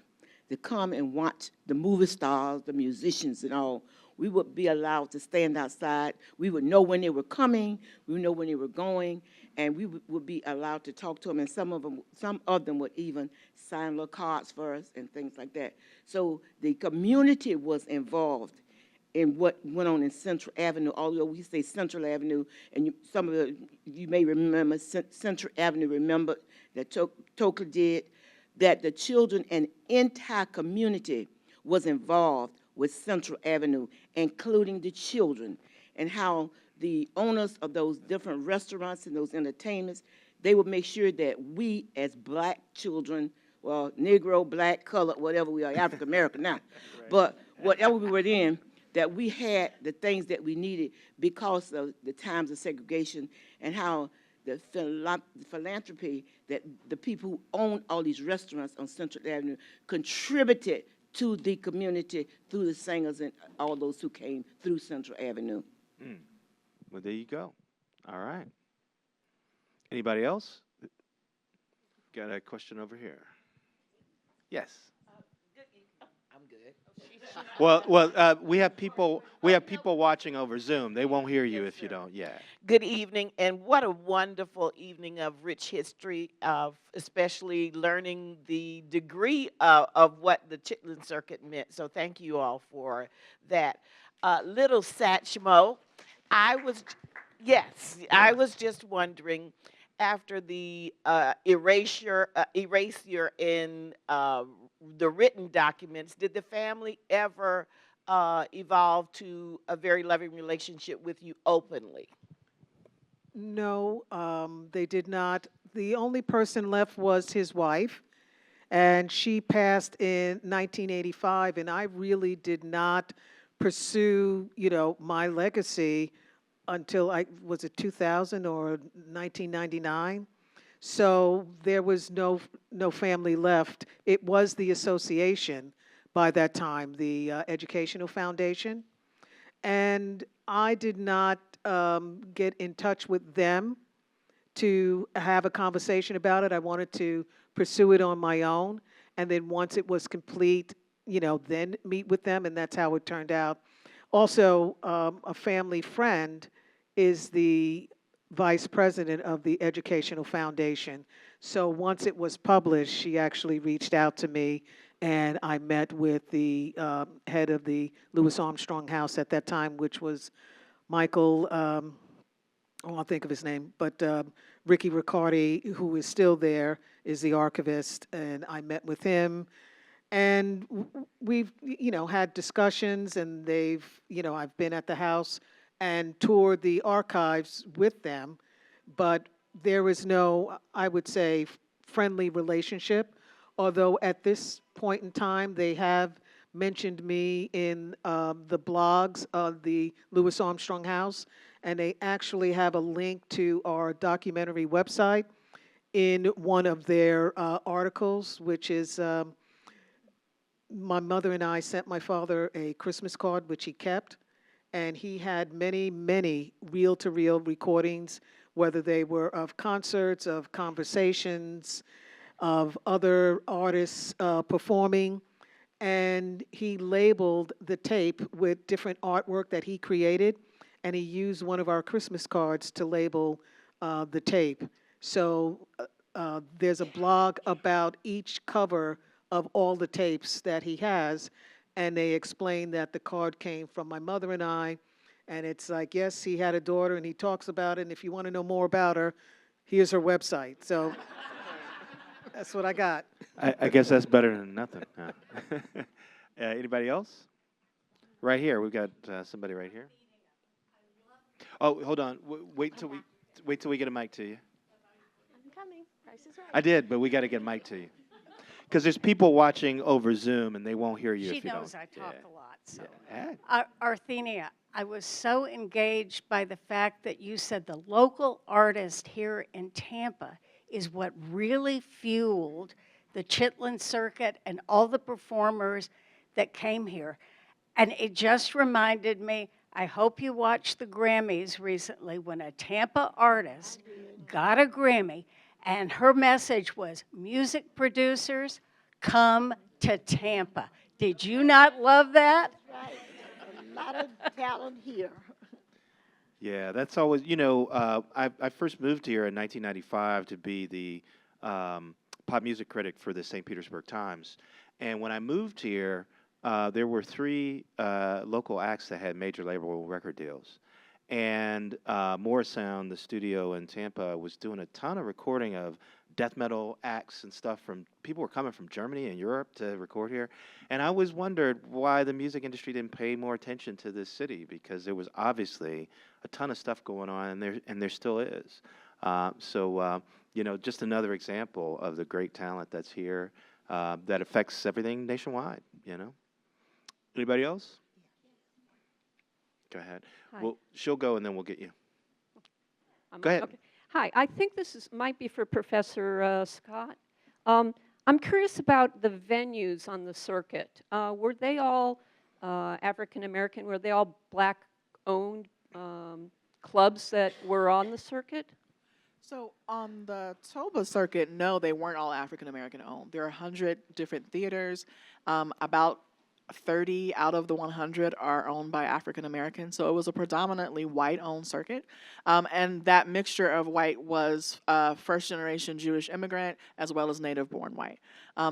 to come and watch the movie stars, the musicians and all. We would be allowed to stand outside. We would know when they were coming, we would know when they were going, and we would be allowed to talk to them, and some of them would even sign little cards for us and things like that. So the community was involved in what went on in Central Avenue, although we say Central Avenue, and you may remember Central Avenue, remember that Toka did, that the children and entire community was involved with Central Avenue, including the children, and how the owners of those different restaurants and those entertainments, they would make sure that we as black children, well, Negro, black, colored, whatever we are, African American now, but whatever we were in, that we had the things that we needed because of the times of segregation, and how the philanthropy that the people who own all these restaurants on Central Avenue contributed to the community through the singers and all those who came through Central Avenue. Well, there you go. All right. Anybody else? Got a question over here. Yes. I'm good. Well, we have people watching over Zoom. They won't hear you if you don't. Yeah. Good evening, and what a wonderful evening of rich history, of especially learning the degree of what the Chitlin Circuit meant. So thank you all for that. Little Satchmo, I was just wondering, after the erasure in the written documents, did the family ever evolve to a very loving relationship with you openly? No, they did not. The only person left was his wife, and she passed in 1985, and I really did not pursue, my legacy until was it 2000 or 1999? So there was no family left. It was the association by that time, the Educational Foundation, and I did not get in touch with them to have a conversation about it. I wanted to pursue it on my own, and then once it was complete, then meet with them, and that's how it turned out. Also, a family friend is the vice president of the Educational Foundation. So once it was published, she actually reached out to me, and I met with the head of the Louis Armstrong House at that time, which was Michael, I'll think of his name, but Ricky Riccardi, who is still there, is the archivist, and I met with him. And we've, had discussions, and I've been at the house and toured the archives with them, but there is no, I would say, friendly relationship, although at this point in time, they have mentioned me in the blogs of the Louis Armstrong House, and they actually have a link to our documentary website in one of their articles, which is my mother and I sent my father a Christmas card, which he kept, and he had many, many reel-to-reel recordings, whether they were of concerts, of conversations, of other artists performing, and he labeled the tape with different artwork that he created, and he used one of our Christmas cards to label the tape. So there's a blog about each cover of all the tapes that he has, and they explain that the card came from my mother and I, and it's like, yes, he had a daughter, and he talks about it, and if you want to know more about her, here's her website. So that's what I got. I guess that's better than nothing. Huh? Anybody else? Right here. We've got somebody right here. Oh, hold on. Wait till we get a mic to you. I'm coming. Price is right. I did, but we got to get a mic to you. Because there's people watching over Zoom and they won't hear you She if you knows don't. I talk a lot, so. Yeah. Arthenia, I was so engaged by the fact that you said the local artist here in Tampa is what really fueled the Chitlin Circuit and all the performers that came here. And it just reminded me, I hope you watched the Grammys recently when a Tampa artist got a Grammy and her message was, music producers, come to Tampa. Did you not love that? Right. A lot of talent here. Yeah, that's always, I first moved here in 1995 to be the pop music critic for the St. Petersburg Times. And when I moved here, there were three local acts that had major label record deals. And Morris Sound, the studio in Tampa, was doing a ton of recording of death metal acts and stuff from people were coming from Germany and Europe to record here. And I always wondered why the music industry didn't pay more attention to this city, because there was obviously a ton of stuff going on, and there still is. Just another example of the great talent that's here that affects everything nationwide, Anybody else? Go ahead. Hi. Well, she'll go, and then we'll get you. Go ahead. Okay. Hi, I think this might be for Professor Scott. I'm curious about the venues on the circuit. Were they all African American? Were they all black-owned clubs that were on the circuit? So on the Toba circuit, no, they weren't all African American owned. There are 100 different theaters. About 30 out of the 100 are owned by African Americans. So it was a predominantly white-owned circuit. And that mixture of white was first-generation Jewish immigrant as well as native-born white.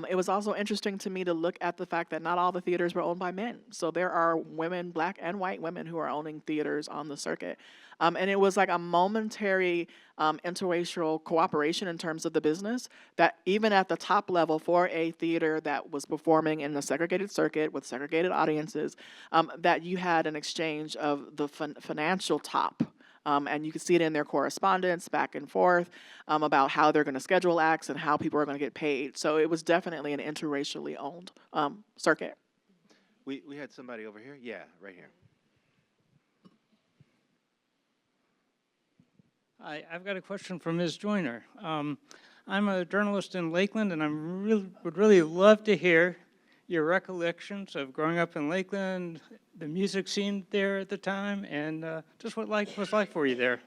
It was also interesting to me to look at the fact that not all the theaters were owned by men. So there are women, black and white women, who are owning theaters on the circuit. And it was like a momentary interracial cooperation in terms of the business, that even at the top level for a theater that was performing in a segregated circuit with segregated audiences, that you had an exchange of the financial top. And you could see it in their correspondence back and forth about how they're going to schedule acts and how people are going to get paid. So it was definitely an interracially owned circuit. We had somebody over here. Yeah, right here. Hi, I've got a question for Ms. Joyner. I'm a journalist in Lakeland, and I would really love to hear your recollections of growing up in Lakeland, the music scene there at the time, and just what life was like for you there.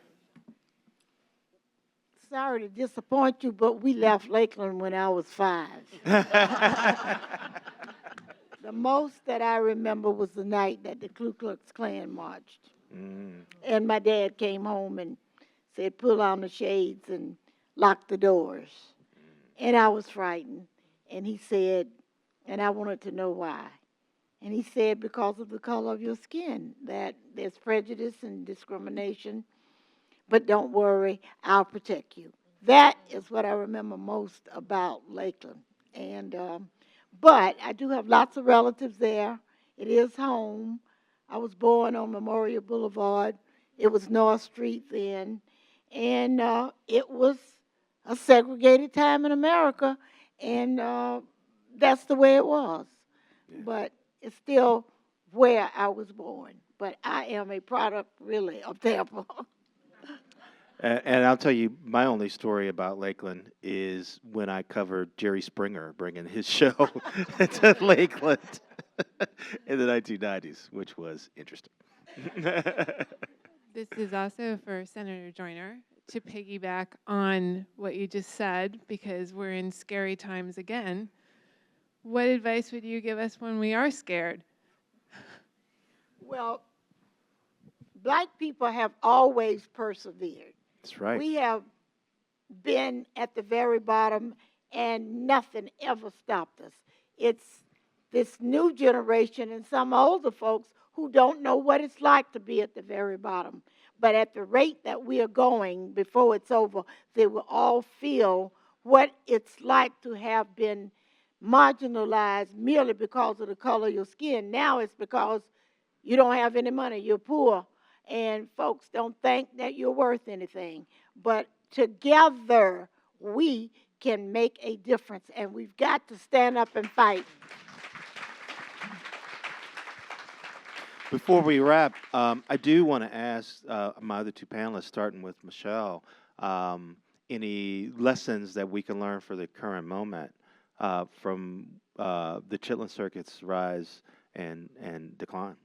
Sorry to disappoint you, but we left Lakeland when I was 5. The most that I remember was the night that the Ku Klux Klan marched. And my dad came home and said, pull on the shades and lock the doors. And I was frightened. And he said, and I wanted to know why. And he said, because of the color of your skin, that there's prejudice and discrimination. But don't worry, I'll protect you. That is what I remember most about Lakeland. And but I do have lots of relatives there. It is home. I was born on Memorial Boulevard. It was North Street then. And it was a segregated time in America. And that's the way it was. Yeah. But it's still where I was born. But I am a product, really, of Tampa. And I'll tell you, my only story about Lakeland is when I covered Jerry Springer bringing his show to Lakeland in the 1990s, which was interesting. This is also for Senator Joyner, to piggyback on what you just said, because we're in scary times again. What advice would you give us when we are scared? Well, black people have always persevered. That's right. We have been at the very bottom, and nothing ever stopped us. It's this new generation and some older folks who don't know what it's like to be at the very bottom. But at the rate that we are going, before it's over, they will all feel what it's like to have been marginalized merely because of the color of your skin. Now it's because you don't have any money, you're poor, and folks don't think that you're worth anything. But together, we can make a difference, and we've got to stand up and fight. Before we wrap, I do want to ask my other two panelists, starting with Michelle, any lessons that we can learn for the current moment from the Chitlin Circuit's rise and decline?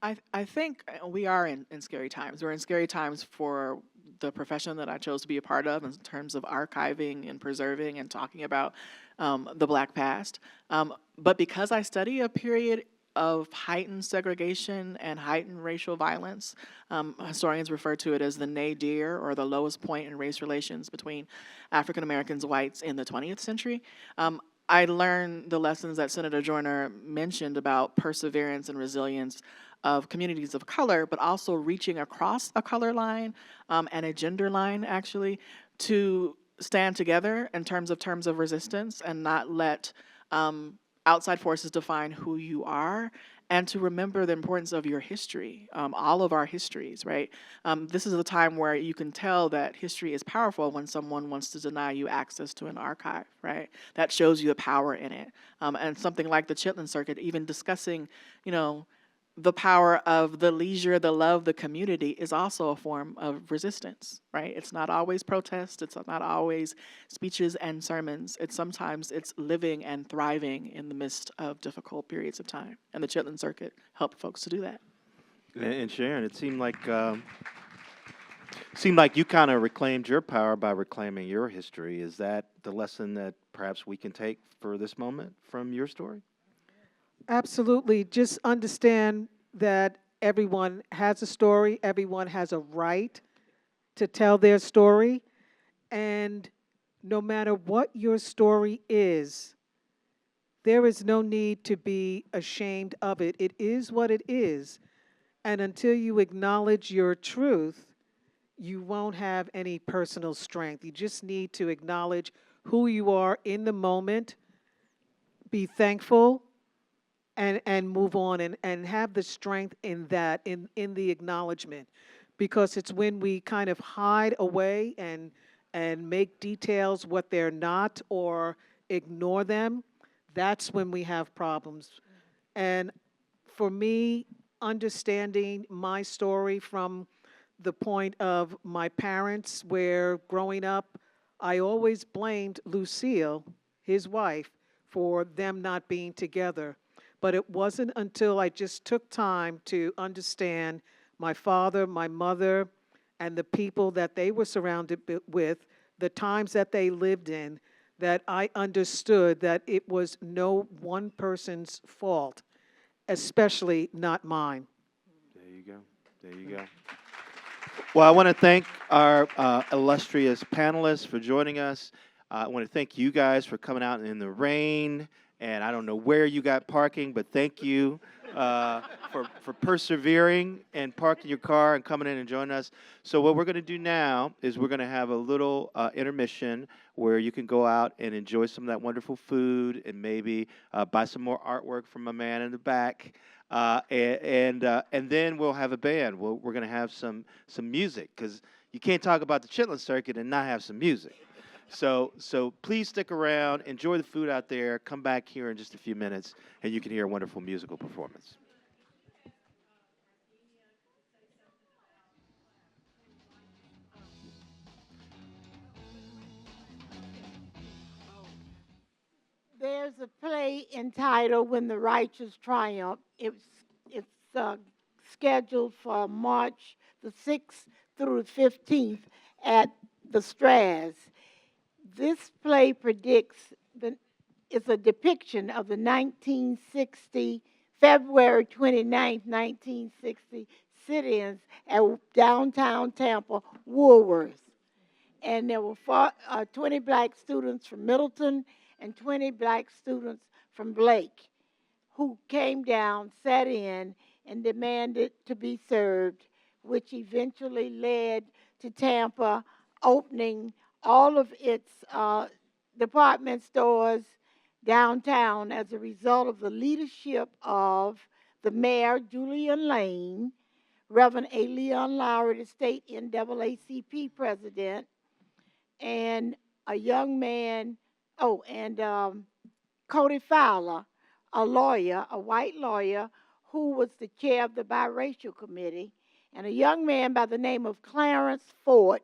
I think we are in scary times. We're in scary times for the profession that I chose to be a part of in terms of archiving and preserving and talking about the Black past. But because I study a period of heightened segregation and heightened racial violence, historians refer to it as the nadir, or the lowest point in race relations between African Americans and whites in the 20th century. I learned the lessons that Senator Joyner mentioned about perseverance and resilience of communities of color, but also reaching across a color line and a gender line, actually, to stand together in terms of resistance and not let outside forces define who you are, and to remember the importance of your history, all of our histories, right? This is a time where you can tell that history is powerful when someone wants to deny you access to an archive, right? That shows you the power in it. And something like the Chitlin Circuit, even discussing, the power of the leisure, the love, the community is also a form of resistance, right? It's not always protest. It's not always speeches and sermons. Sometimes it's living and thriving in the midst of difficult periods of time. And the Chitlin Circuit helped folks to do that. And Sharon, it seemed like you kind of reclaimed your power by reclaiming your history. Is that the lesson that perhaps we can take for this moment from your story? Absolutely. Just understand that everyone has a story, everyone has a right to tell their story, and no matter what your story is, there is no need to be ashamed of it. It is what it is, and until you acknowledge your truth, you won't have any personal strength. You just need to acknowledge who you are in the moment, be thankful, and move on and have the strength in that, in the acknowledgement. Because it's when we kind of hide away and make details what they're not or ignore them, that's when we have problems. And for me, understanding my story from the point of my parents, where growing up, I always blamed Lucille, his wife, for them not being together. But it wasn't until I just took time to understand my father, my mother, and the people that they were surrounded with, the times that they lived in, that I understood that it was no one person's fault, especially not mine. There you go. There you go. Well, I want to thank our illustrious panelists for joining us. I want to thank you guys for coming out in the rain. And I don't know where you got parking, but thank you for persevering and parking your car and coming in and joining us. So what we're going to do now is we're going to have a little intermission where you can go out and enjoy some of that wonderful food and maybe buy some more artwork from my man in the back. And then we'll have a band. We're going to have some music, because you can't talk about the Chitlin Circuit and not have some music. So please stick around, enjoy the food out there, come back here in just a few minutes, and you can hear a wonderful musical performance. There's a play entitled "When the Righteous Triumph." It's scheduled for March the 6th through the 15th at the Straz. This play it's a depiction of the 1960, February 29th, 1960 sit-ins at downtown Tampa, Woolworths. And there were 20 black students from Middleton and 20 black students from Blake who came down, sat in, and demanded to be served, which eventually led to Tampa opening all of its department stores downtown as a result of the leadership of the mayor, Julian Lane, Reverend A. Leon Lowry, the state NAACP president, and a young man, Cody Fowler, a lawyer, a white lawyer, who was the chair of the biracial committee, and a young man by the name of Clarence Ford,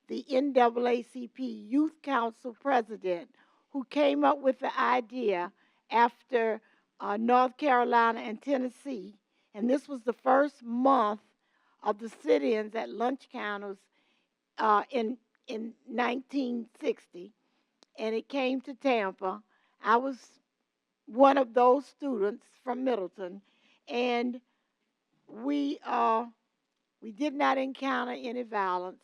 the NAACP Youth Council president, who came up with the idea after North Carolina and Tennessee. And this was the first month of the sit-ins at lunch counters in 1960, and it came to Tampa. I was one of those students from Middleton, and we did not encounter any violence,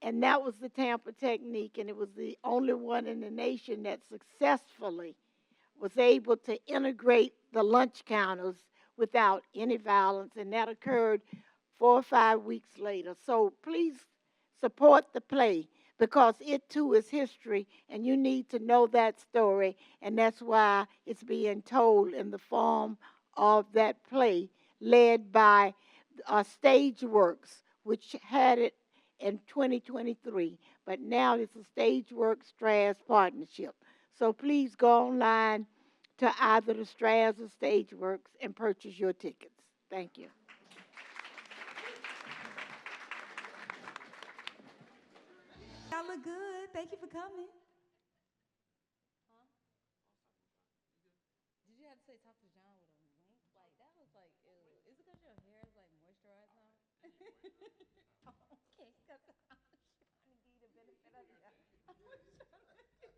and that was the Tampa technique, and it was the only one in the nation that successfully was able to integrate the lunch counters without any violence, and that occurred 4 or 5 weeks later. So please support the play, because it too is history, and you need to know that story, and that's why it's being told in the form of that play led by Stageworks, which had it in 2023, but now it's a Stageworks Strass partnership. So please go online to either the Strass or Stageworks and purchase your tickets. Thank you. Y'all look good. Thank you for coming. Did you have to say talk to John with a wink? Like, that was like, ew. Is it because your hair is like moisturized now? Okay, I'm trying to give you the benefit of the doubt.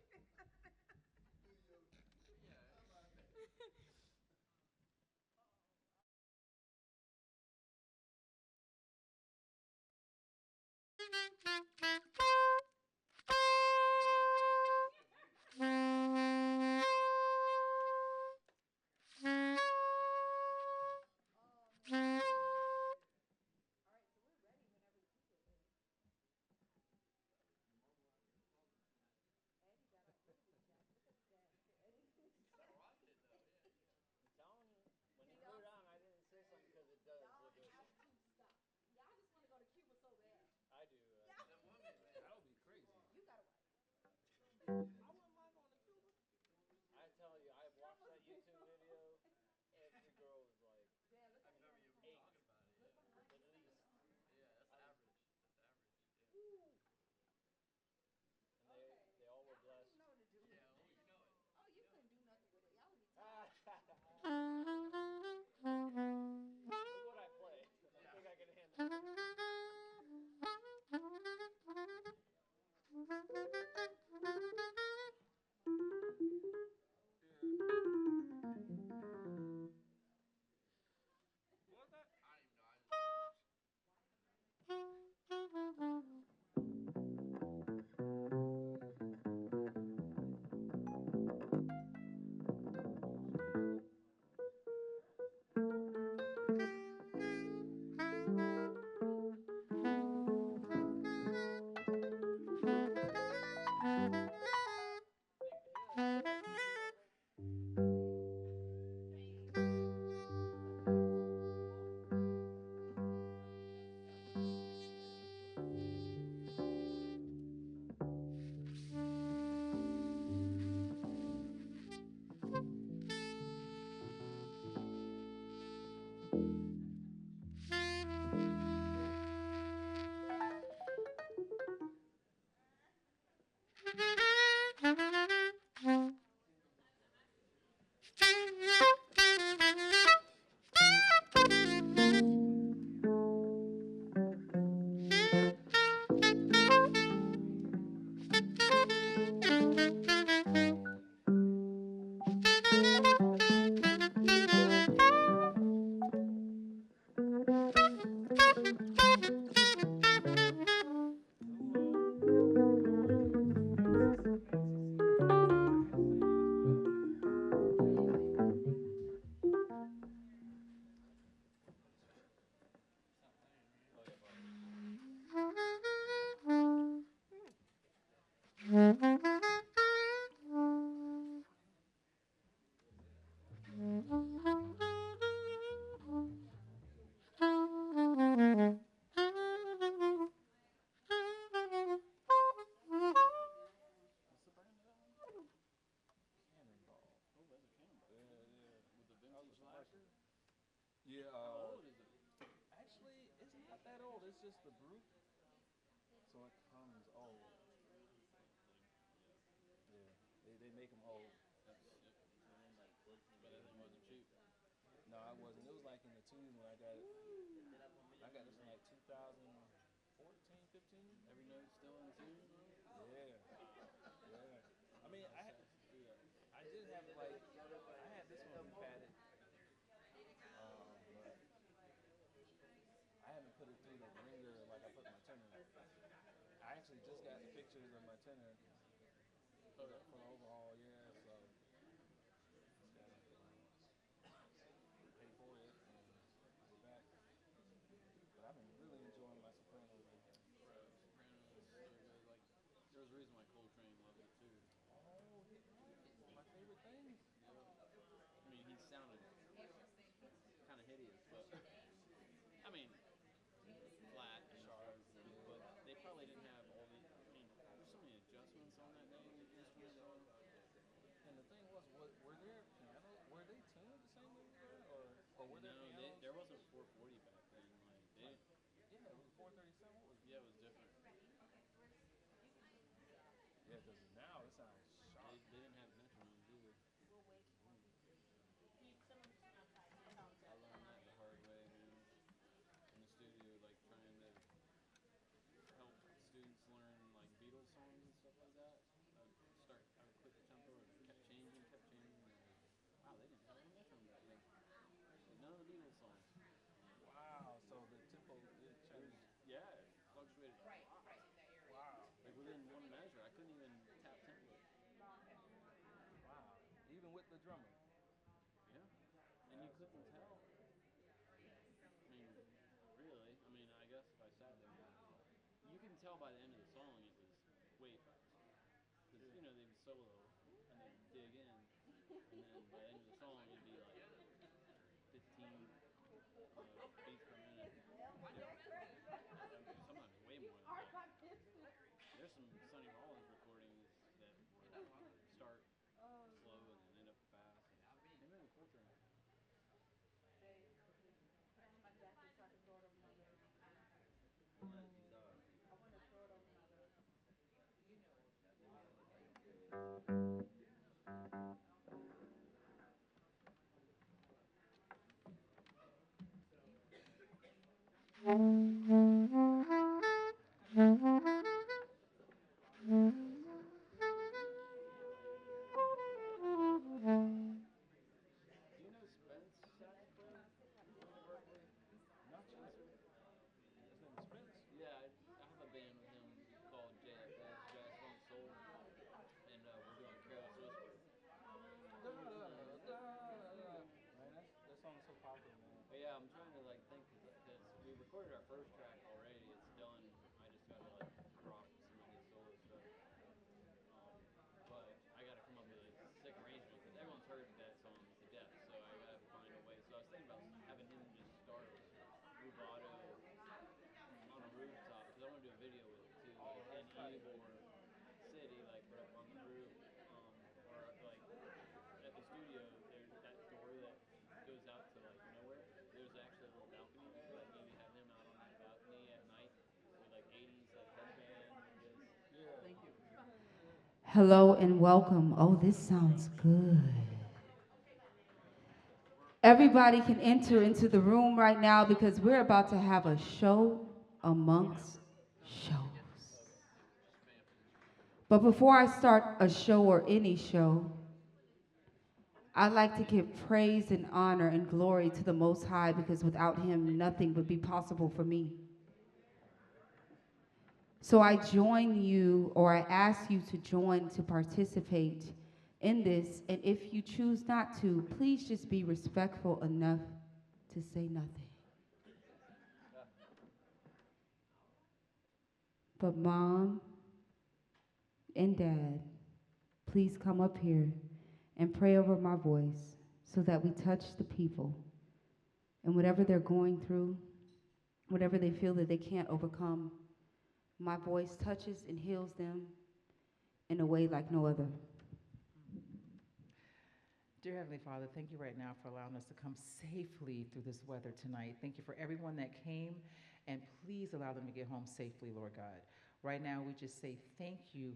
just the brute, so it comes old. Yeah, they make them old. But it wasn't cheap. No, I wasn't. It was like in the twos when I got it. I got this in like 2014, 15. Every note still in tune. Yeah, yeah. I mean, I did have it like I had this one repadded, but I haven't put it through the ringer like I put my tenor. I actually just got the pictures of my tenor for the overhaul, yeah. So just gotta pay for it and get it back. But I've been really enjoying my soprano lately. Bro, soprano is so good. Like, there's a reason why Coltrane loved it too. Oh, my favorite thing. Yeah. I mean, he sounded kind of hideous, but I mean, flat and sharp. But they probably didn't have all the. I mean, there's so many adjustments on that dang instrument, though. And the thing was, were there piano? Were they tuned the same way we were, or were there pianos? There wasn't 440 back then. Like they, yeah, it was 437. What was? Yeah, it was different. Yeah, because now it sounds sharp. They didn't have metronomes either. I learned that the hard way, man. In the studio, like trying to help students learn like Beatles songs and stuff like that. I would quit the tempo and kept changing. Wow, they didn't have any metronome back then. None of the Beatles songs. Wow, so the tempo did change. Yeah, it fluctuated a lot. Wow. Like within one measure, I couldn't even tap tempo. Wow. Even with the drummer. Yeah. And you couldn't tell. I mean, really. I mean, I guess if I sat there, you can tell by the end of the song it was way fast. Because, you know, they'd solo and they'd dig in. And then by the end of the song, it'd be like 15 beats per minute. Sometimes way more than that. There's some Sonny Rollins recordings that start slow and then end up fast. Maybe in the Coltrane. Do you know Spence saxophone? Berkeley? Not Chaser. His name is Spence? Yeah, I have a band with him called JFS, Jazz Funk Soul. And we're doing Careless Whisper. Man, that song's so popular, man. But yeah, I'm trying to like think because we recorded our first track already. It's done. I just got to like drop some of his solo stuff. But I got to come up with a sick arrangement because everyone's heard that song to death. So I got to find a way. So I was thinking about having him just start rubato on a rooftop because I want to do a video with it too, like in Ybor City, like right up on the roof, or like at the studio. There's that door that goes out to like nowhere. There's actually a little balcony there. Like maybe have him out on that balcony at night with like 80s like headband and just. Yeah. Thank you. Hello and welcome. Oh, this sounds good. Everybody can enter into the room right now because we're about to have a show amongst shows. But before I start a show or any show, I'd like to give praise and honor and glory to the Most High because without him, nothing would be possible for me. So I join you, or I ask you to join to participate in this. And if you choose not to, please just be respectful enough to say nothing. But Mom and Dad, please come up here and pray over my voice so that we touch the people. And whatever they're going through, whatever they feel that they can't overcome, my voice touches and heals them in a way like no other. Dear Heavenly Father, thank you right now for allowing us to come safely through this weather tonight. Thank you for everyone that came, and please allow them to get home safely, Lord God. Right now, we just say thank you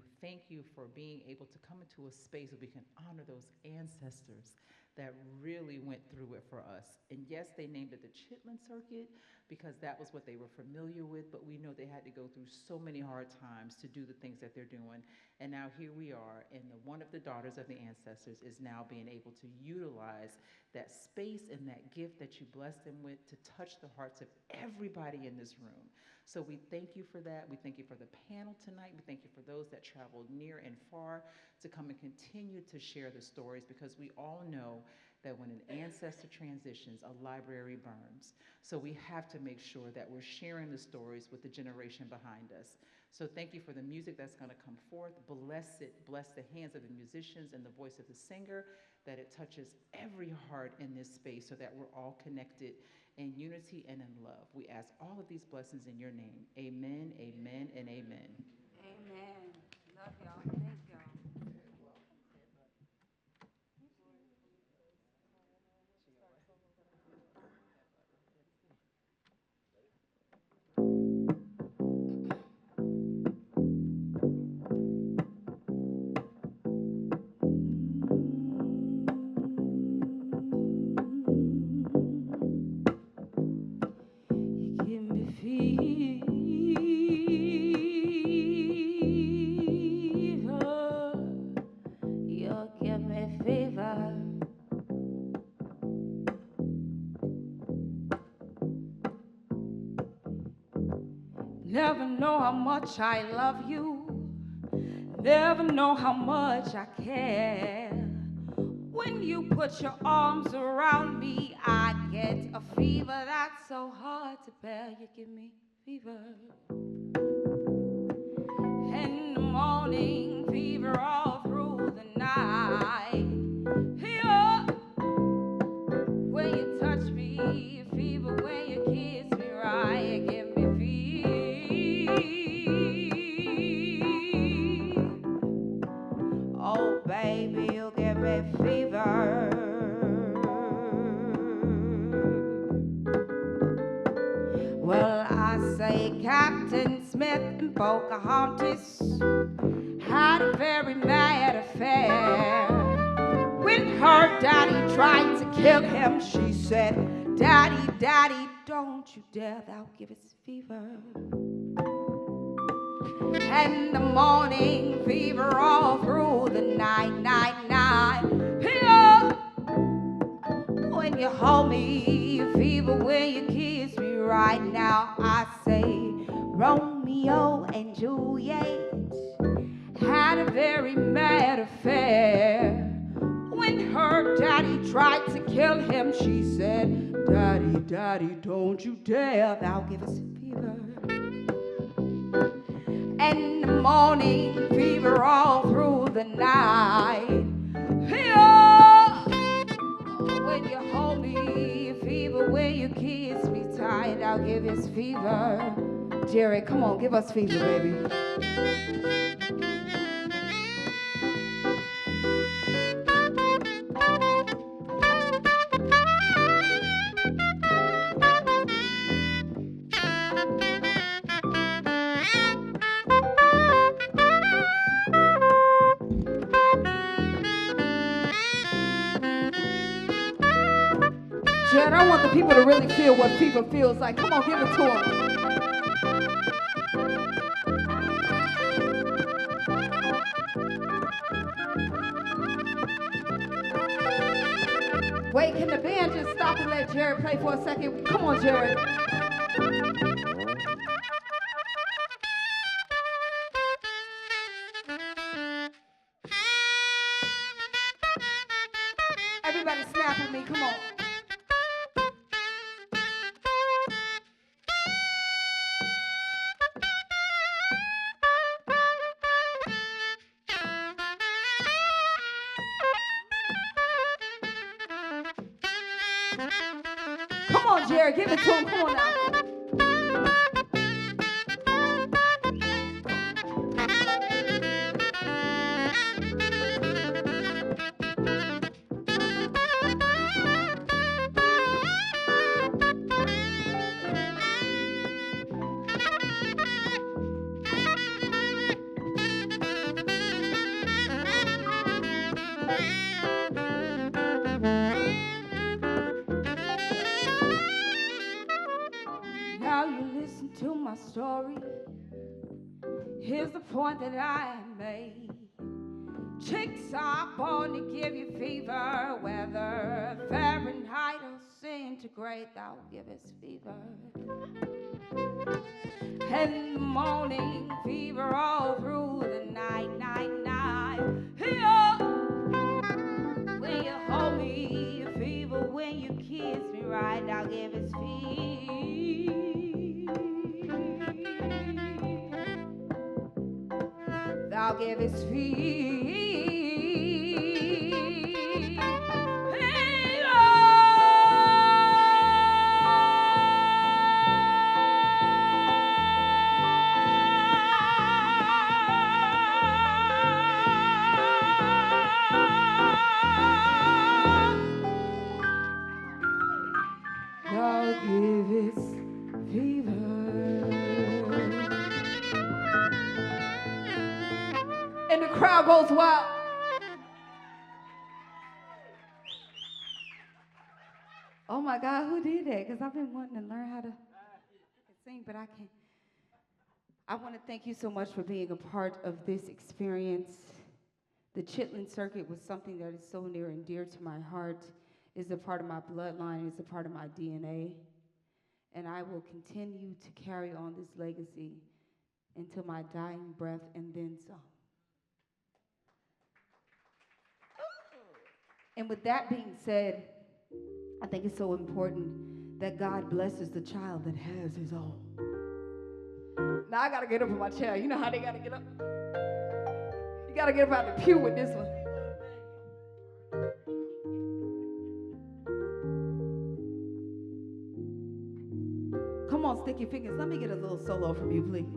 for being able to come into a space where we can honor those ancestors that really went through it for us. And yes, they named it the Chitlin Circuit because that was what they were familiar with, but we know they had to go through so many hard times to do the things that they're doing. And now here we are, and one of the daughters of the ancestors is now being able to utilize that space and that gift that you blessed them with to touch the hearts of everybody in this room. So we thank you for that. We thank you for the panel tonight. We thank you for those that traveled near and far to come and continue to share the stories, because we all know that when an ancestor transitions, a library burns. So we have to make sure that we're sharing the stories with the generation behind us. So thank you for the music that's going to come forth. Bless it. Bless the hands of the musicians and the voice of the singer, that it touches every heart in this space so that we're all connected in unity and in love. We ask all of these blessings in your name. Amen, amen, and amen. Amen. Love y'all. Thank y'all. You give me fever. You give me fever. Never know how much I love you. Never know how much I care. When you put your arms around me, I get a fever that's so hard to bear. You give me fever. In the morning, fever all through the night. Fever when you touch me, fever when you kiss me right. You give me fever. Oh, baby, you give me fever. Well, I say Captain Smith and Pocahontas had a very mad affair. When her daddy tried to kill him, she said, Daddy, Daddy, don't you dare, thou givest fever. And the morning fever all through the night, night, night. Fever when you hold me, fever when you kiss me right now. I say Romeo and Juliet had a very mad affair. When her daddy tried to kill him, she said, Daddy, Daddy, don't you dare, thou give us fever. And the morning fever all through the night. Fever when you hold me, fever when you kiss me tight, I'll give us fever. Jerry, come on, give us fever, baby. Jared, I want the people to really feel what fever feels like. Come on, give it to them. Wait, can the band just stop and let Jared play for a second? Come on, Jared. Everybody snap with me, come on. Come on, Jared, give it to him. Come on now. to my story. Here's the point that I made. Chicks are born to give you fever, whether Fahrenheit or centigrade, thou givest fever. And in the morning, fever all through the night, night, night. Here, when you hold me, fever when you kiss me right, thou givest fever. Thou givest fever. Thou givest fever. And the crowd goes wild. Oh my God, who did that? Because I've been wanting to learn how to sing, but I can't. I want to thank you so much for being a part of this experience. The Chitlin Circuit was something that is so near and dear to my heart. It's a part of my bloodline. It's a part of my DNA. And I will continue to carry on this legacy until my dying breath and then some. And with that being said, I think it's so important that God blesses the child that has his own. Now I gotta get up from my chair. You know how they gotta get up? You gotta get up out the pew with this one. Come on, stick your fingers. Let me get a little solo from you, please.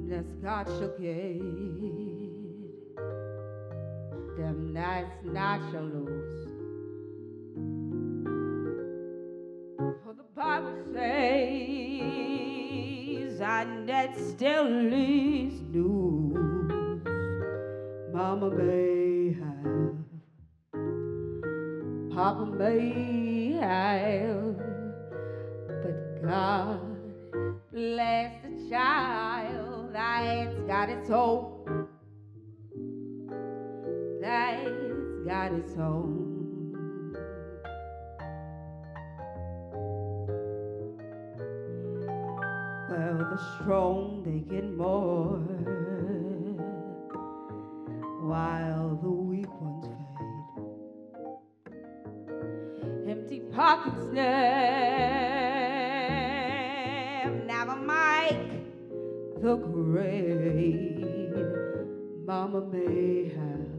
That's God shook it. Them nights not shall lose. For the Bible says, and that still is news. Mama may have, Papa may have, but God bless the child that's got its hope, that's got its home. Well, the strong, they get more, while the weak ones fade. Empty pockets never make the grade. Mama may have,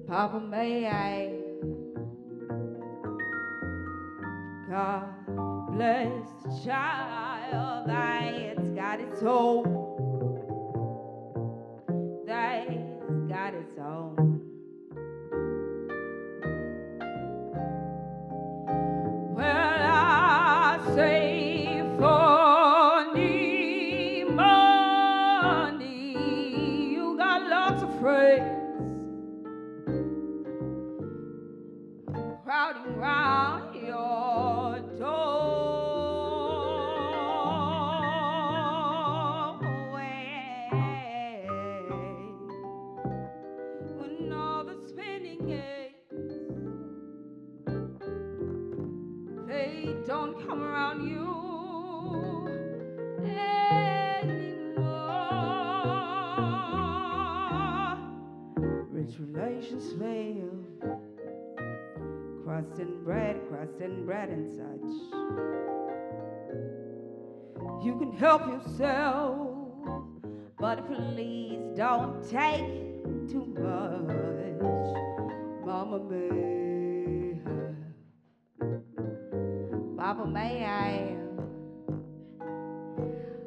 Papa may have. God bless the child that's got its hope, that's got its own. delicious live. Crust and bread and such. You can help yourself, but please don't take too much. Mama may have, Papa may have,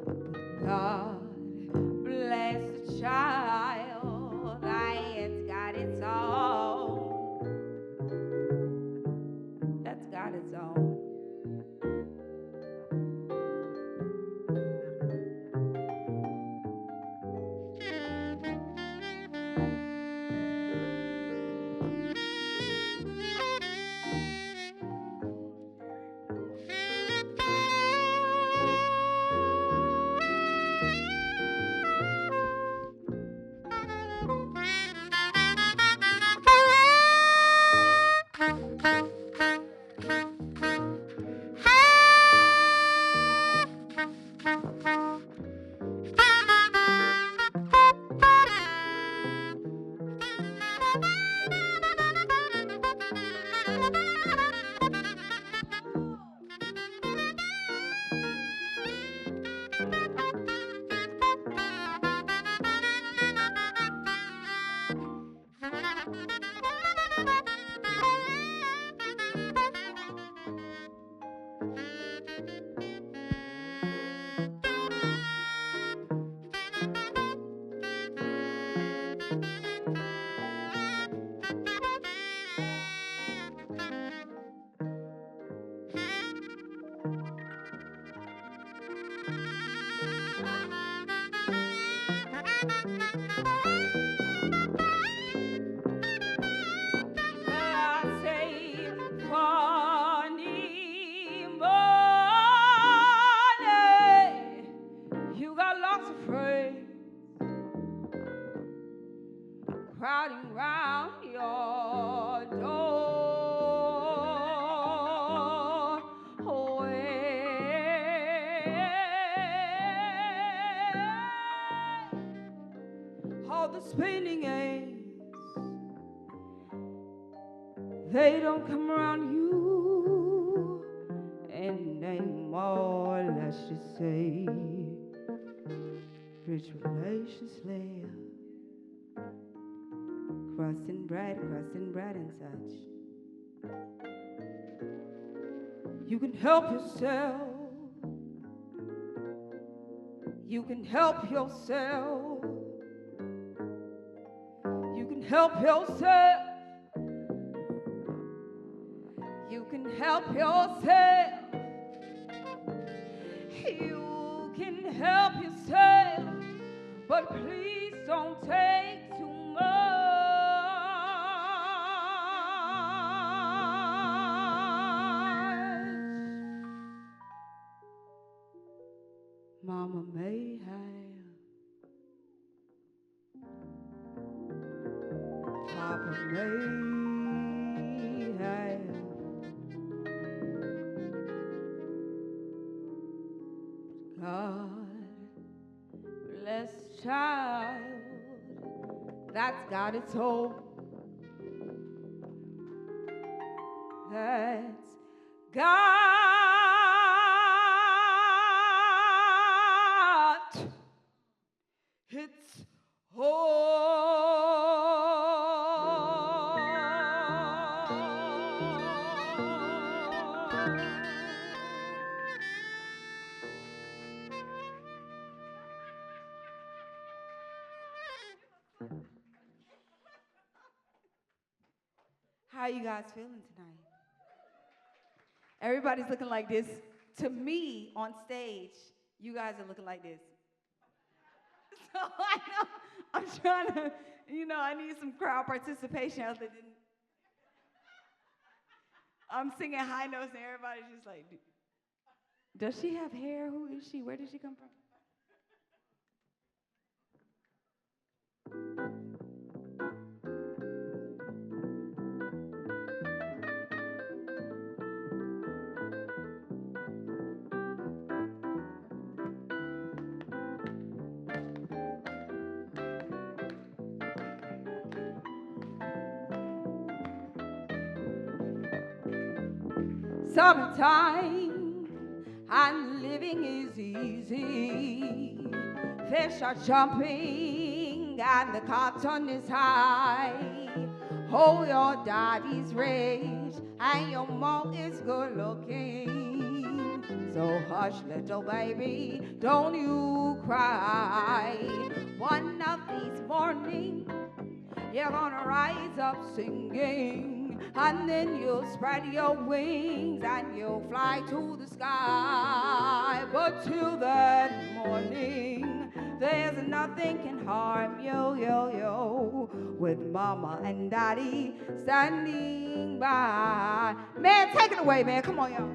but God bless the child that's got its own. That's got its own. Crowding round your door. Oh, all the spending aids, they don't come around you anymore. Let's just say rich relations live. Crust and bread and such. You can help yourself. You can help yourself. You can help yourself. You can help yourself. You can help yourself. But please don't take too much. Mama may have, Papa may have, God bless the child that's got its own. That's got its How you guys feeling tonight? Everybody's looking like this. To me, on stage, you guys are looking like this. So I know I'm trying to, I need some crowd participation other than I'm singing high notes and everybody's just like, does she have hair? Who is she? Where did she come from? summertime, and living is easy. Fish are jumping and the cotton is high. Oh, your daddy's rich and your mom is good looking. So hush, little baby, don't you cry. One of these mornings, you're gonna rise up singing, and then you'll spread your wings and you'll fly to the sky. But till that morning, there's nothing can harm you, with mama and daddy standing by. Man, take it away, man. Come on, y'all.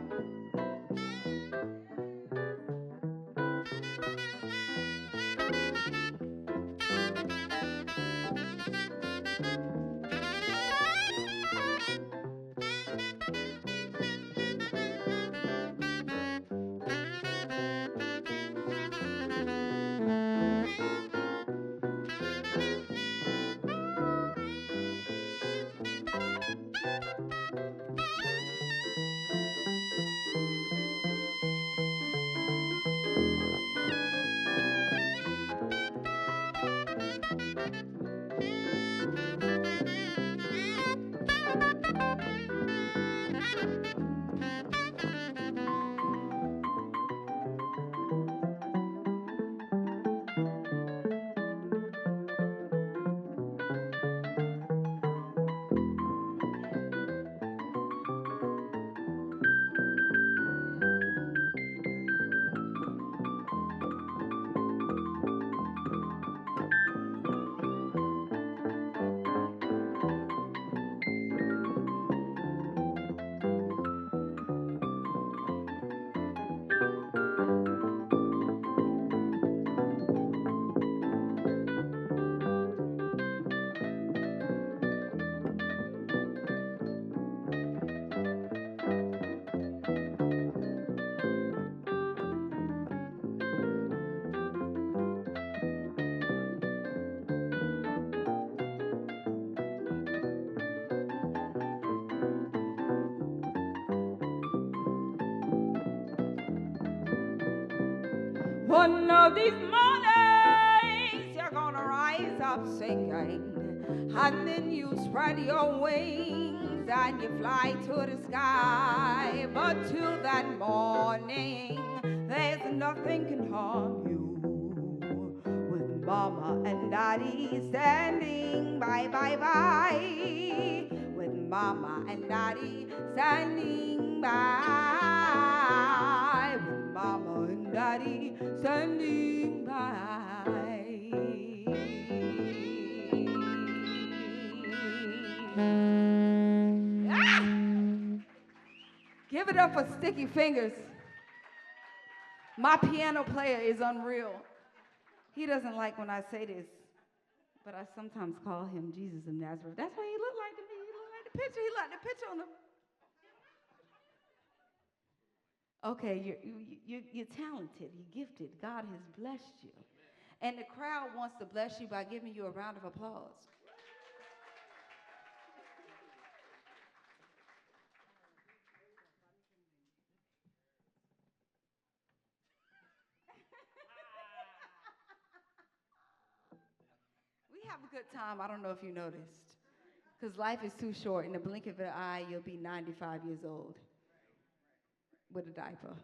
One of these mornings, you're gonna rise up singing, and then you spread your wings and you fly to the sky. But till that morning, there's nothing can harm you, with mama and daddy standing by, with mama and daddy standing by, with mama and daddy standing by. Ah! Give it up for Sticky Fingers. My piano player is unreal. He doesn't like when I say this, but I sometimes call him Jesus of Nazareth. That's what he looked like to me. He looked like the picture. He liked the picture on the... Okay, you're talented, you're gifted. God has blessed you. And the crowd wants to bless you by giving you a round of applause. We have a good time. I don't know if you noticed. Because life is too short. In the blink of an eye, you'll be 95 years old with a diaper.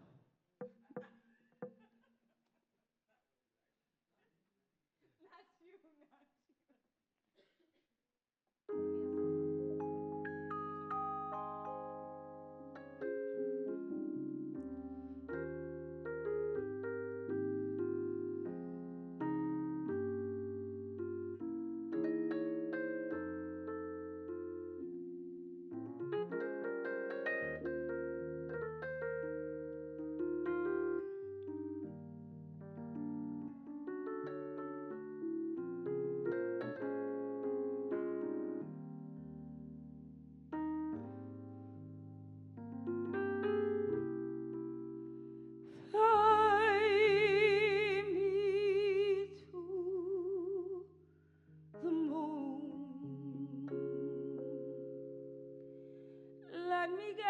Let me get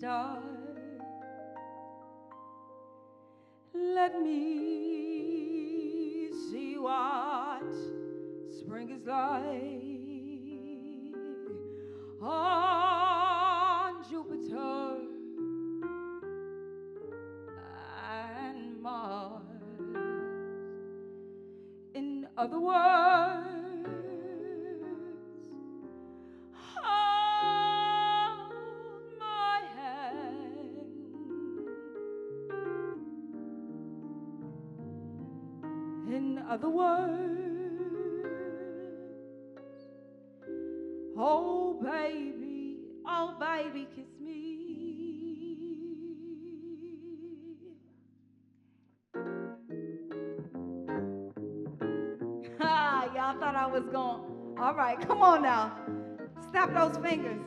start. Let me see what spring is like on Jupiter and Mars. In other words, hold my hand. In other words, oh baby, kiss me. Ha, y'all thought I was gone. All right, come on now. Snap those fingers.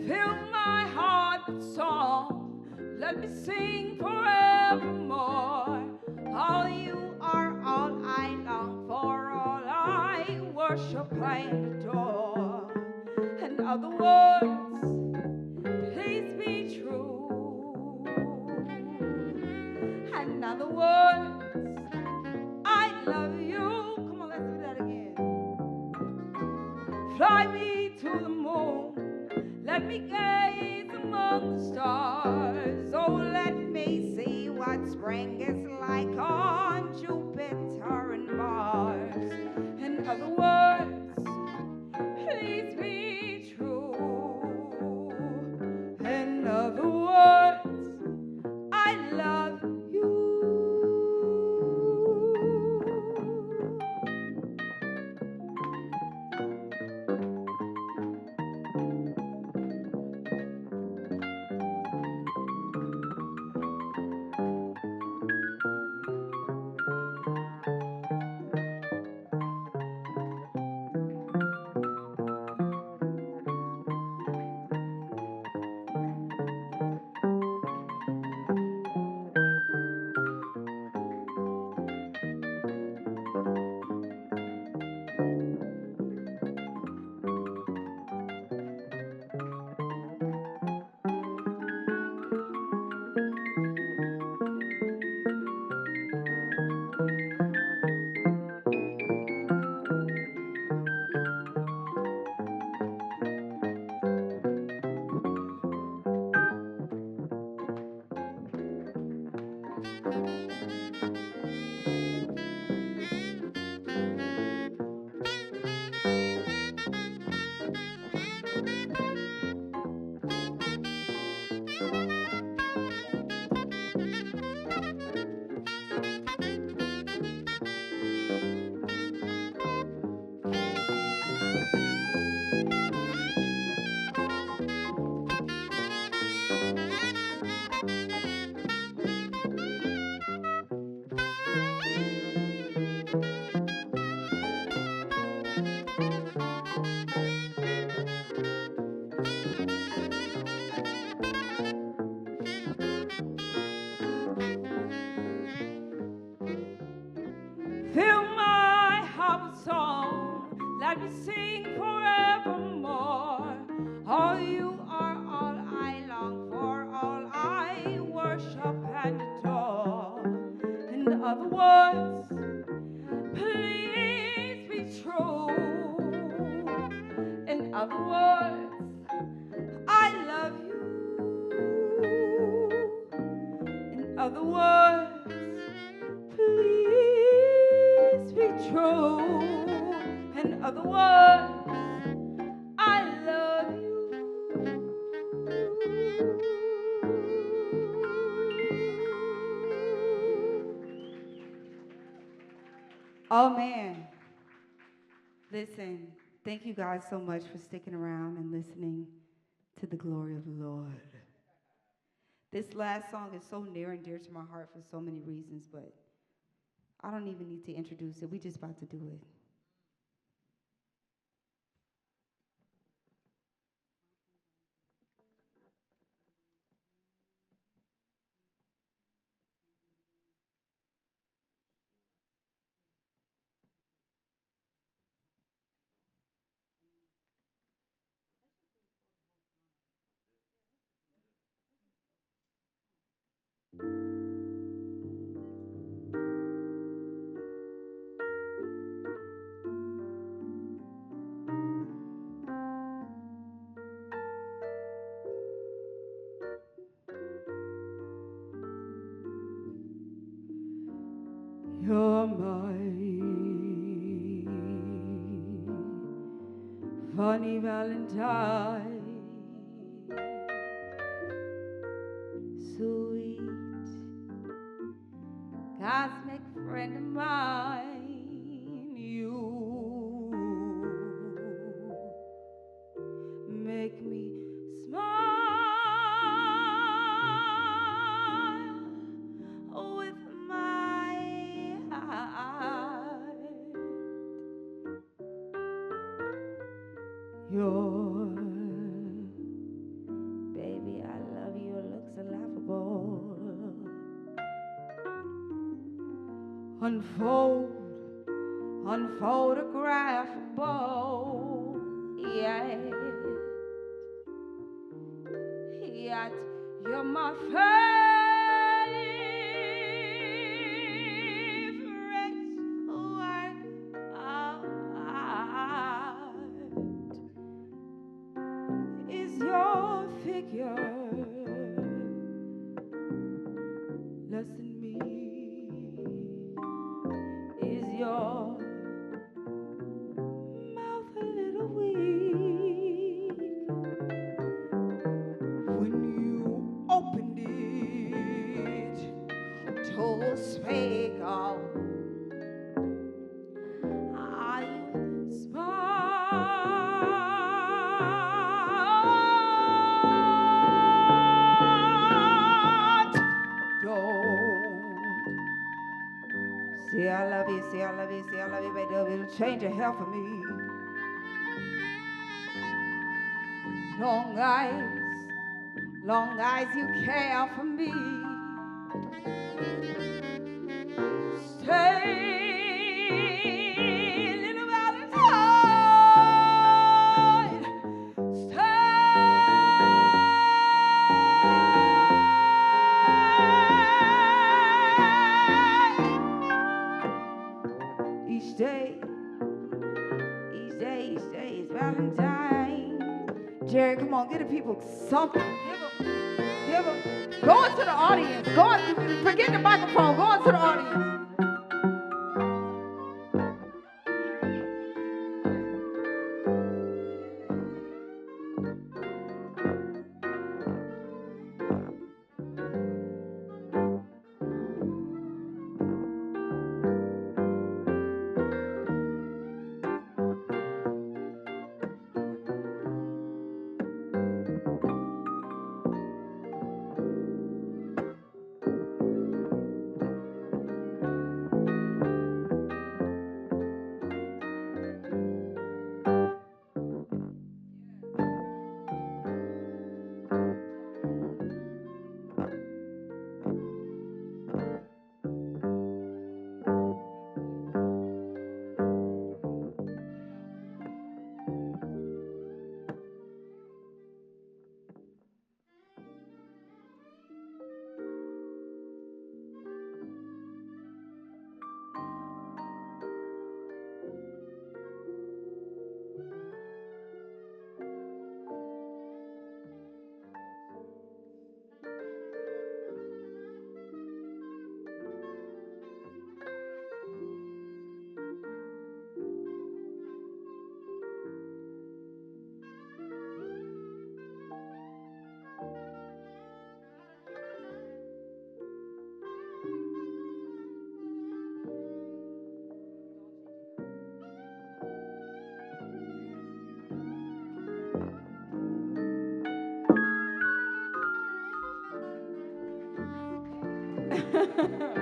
Fill my heart with song, let me sing forevermore. All you are, all I long for, all I worship and adore. In other words, please be true. In other words, I love you. Come on, let's do that again. Fly me to the moon. Let me gaze among the stars. Oh, let me see what spring is like on Jupiter and Mars. In other words, please be true. In other words, I love you. Fill my heart with song, let me sing forevermore. All you are, all I long for, all I worship and adore. In other words, please be true. In other words, I love you. In other words, please be true. In other words, I love you. Oh man. Listen, thank you guys so much for sticking around and listening to the glory of the Lord. This last song is so near and dear to my heart for so many reasons, but I don't even need to introduce it. We just about to do it. You're my funny Valentine, sweet cosmic friend of mine. You make me smile with my heart. Your baby, I love you, looks laughable. Unphotographable, yet you're my favorite work of art. Is your figure less than me? Is your mouth a little weak? When you opened it to speak of, are you smart? Don't say I love you, say I love you, say I love you, baby. It'll change your hair for me. Long eyes, you care for me. Stay, little Valentine. Stay. Each day is Valentine. Jerry, come on, give the people something. Give them. Go into the audience. Forget the microphone. Go into the audience.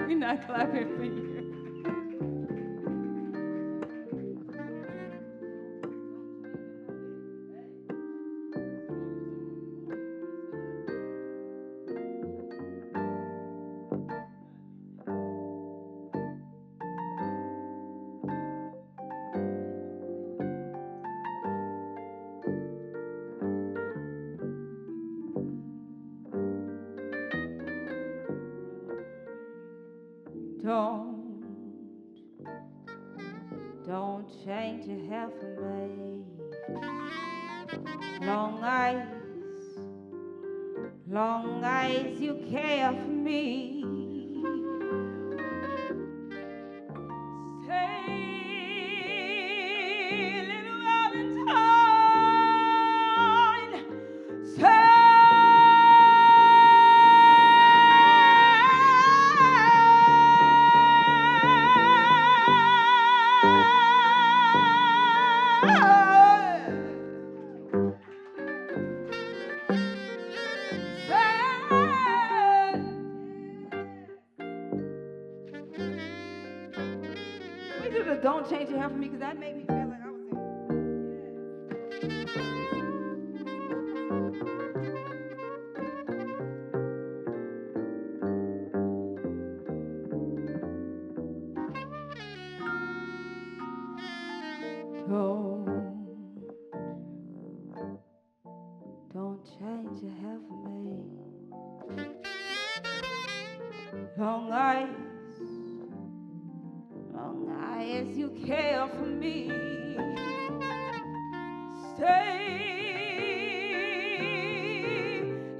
We're not clapping for you. Don't change your hair for me. Long eyes, you care for me. do the Don't Change Your Hair for me? Because that made me feel like I was in. Don't change your hair for me. Long eyes, you care for me. Stay,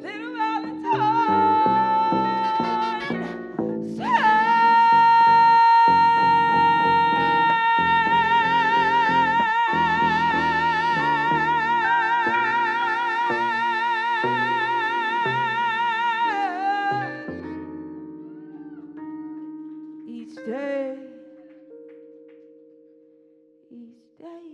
little Valentine. Stay. Each day, each day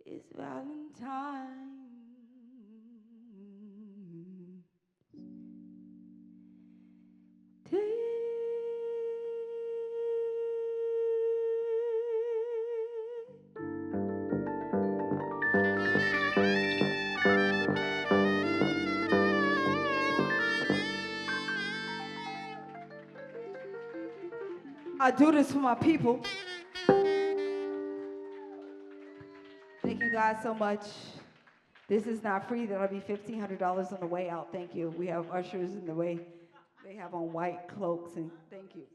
is Valentine. I do this for my people. Thank you guys so much. This is not free. That'll be $1,500 on the way out. Thank you. We have ushers in the way. They have on white cloaks, and thank you.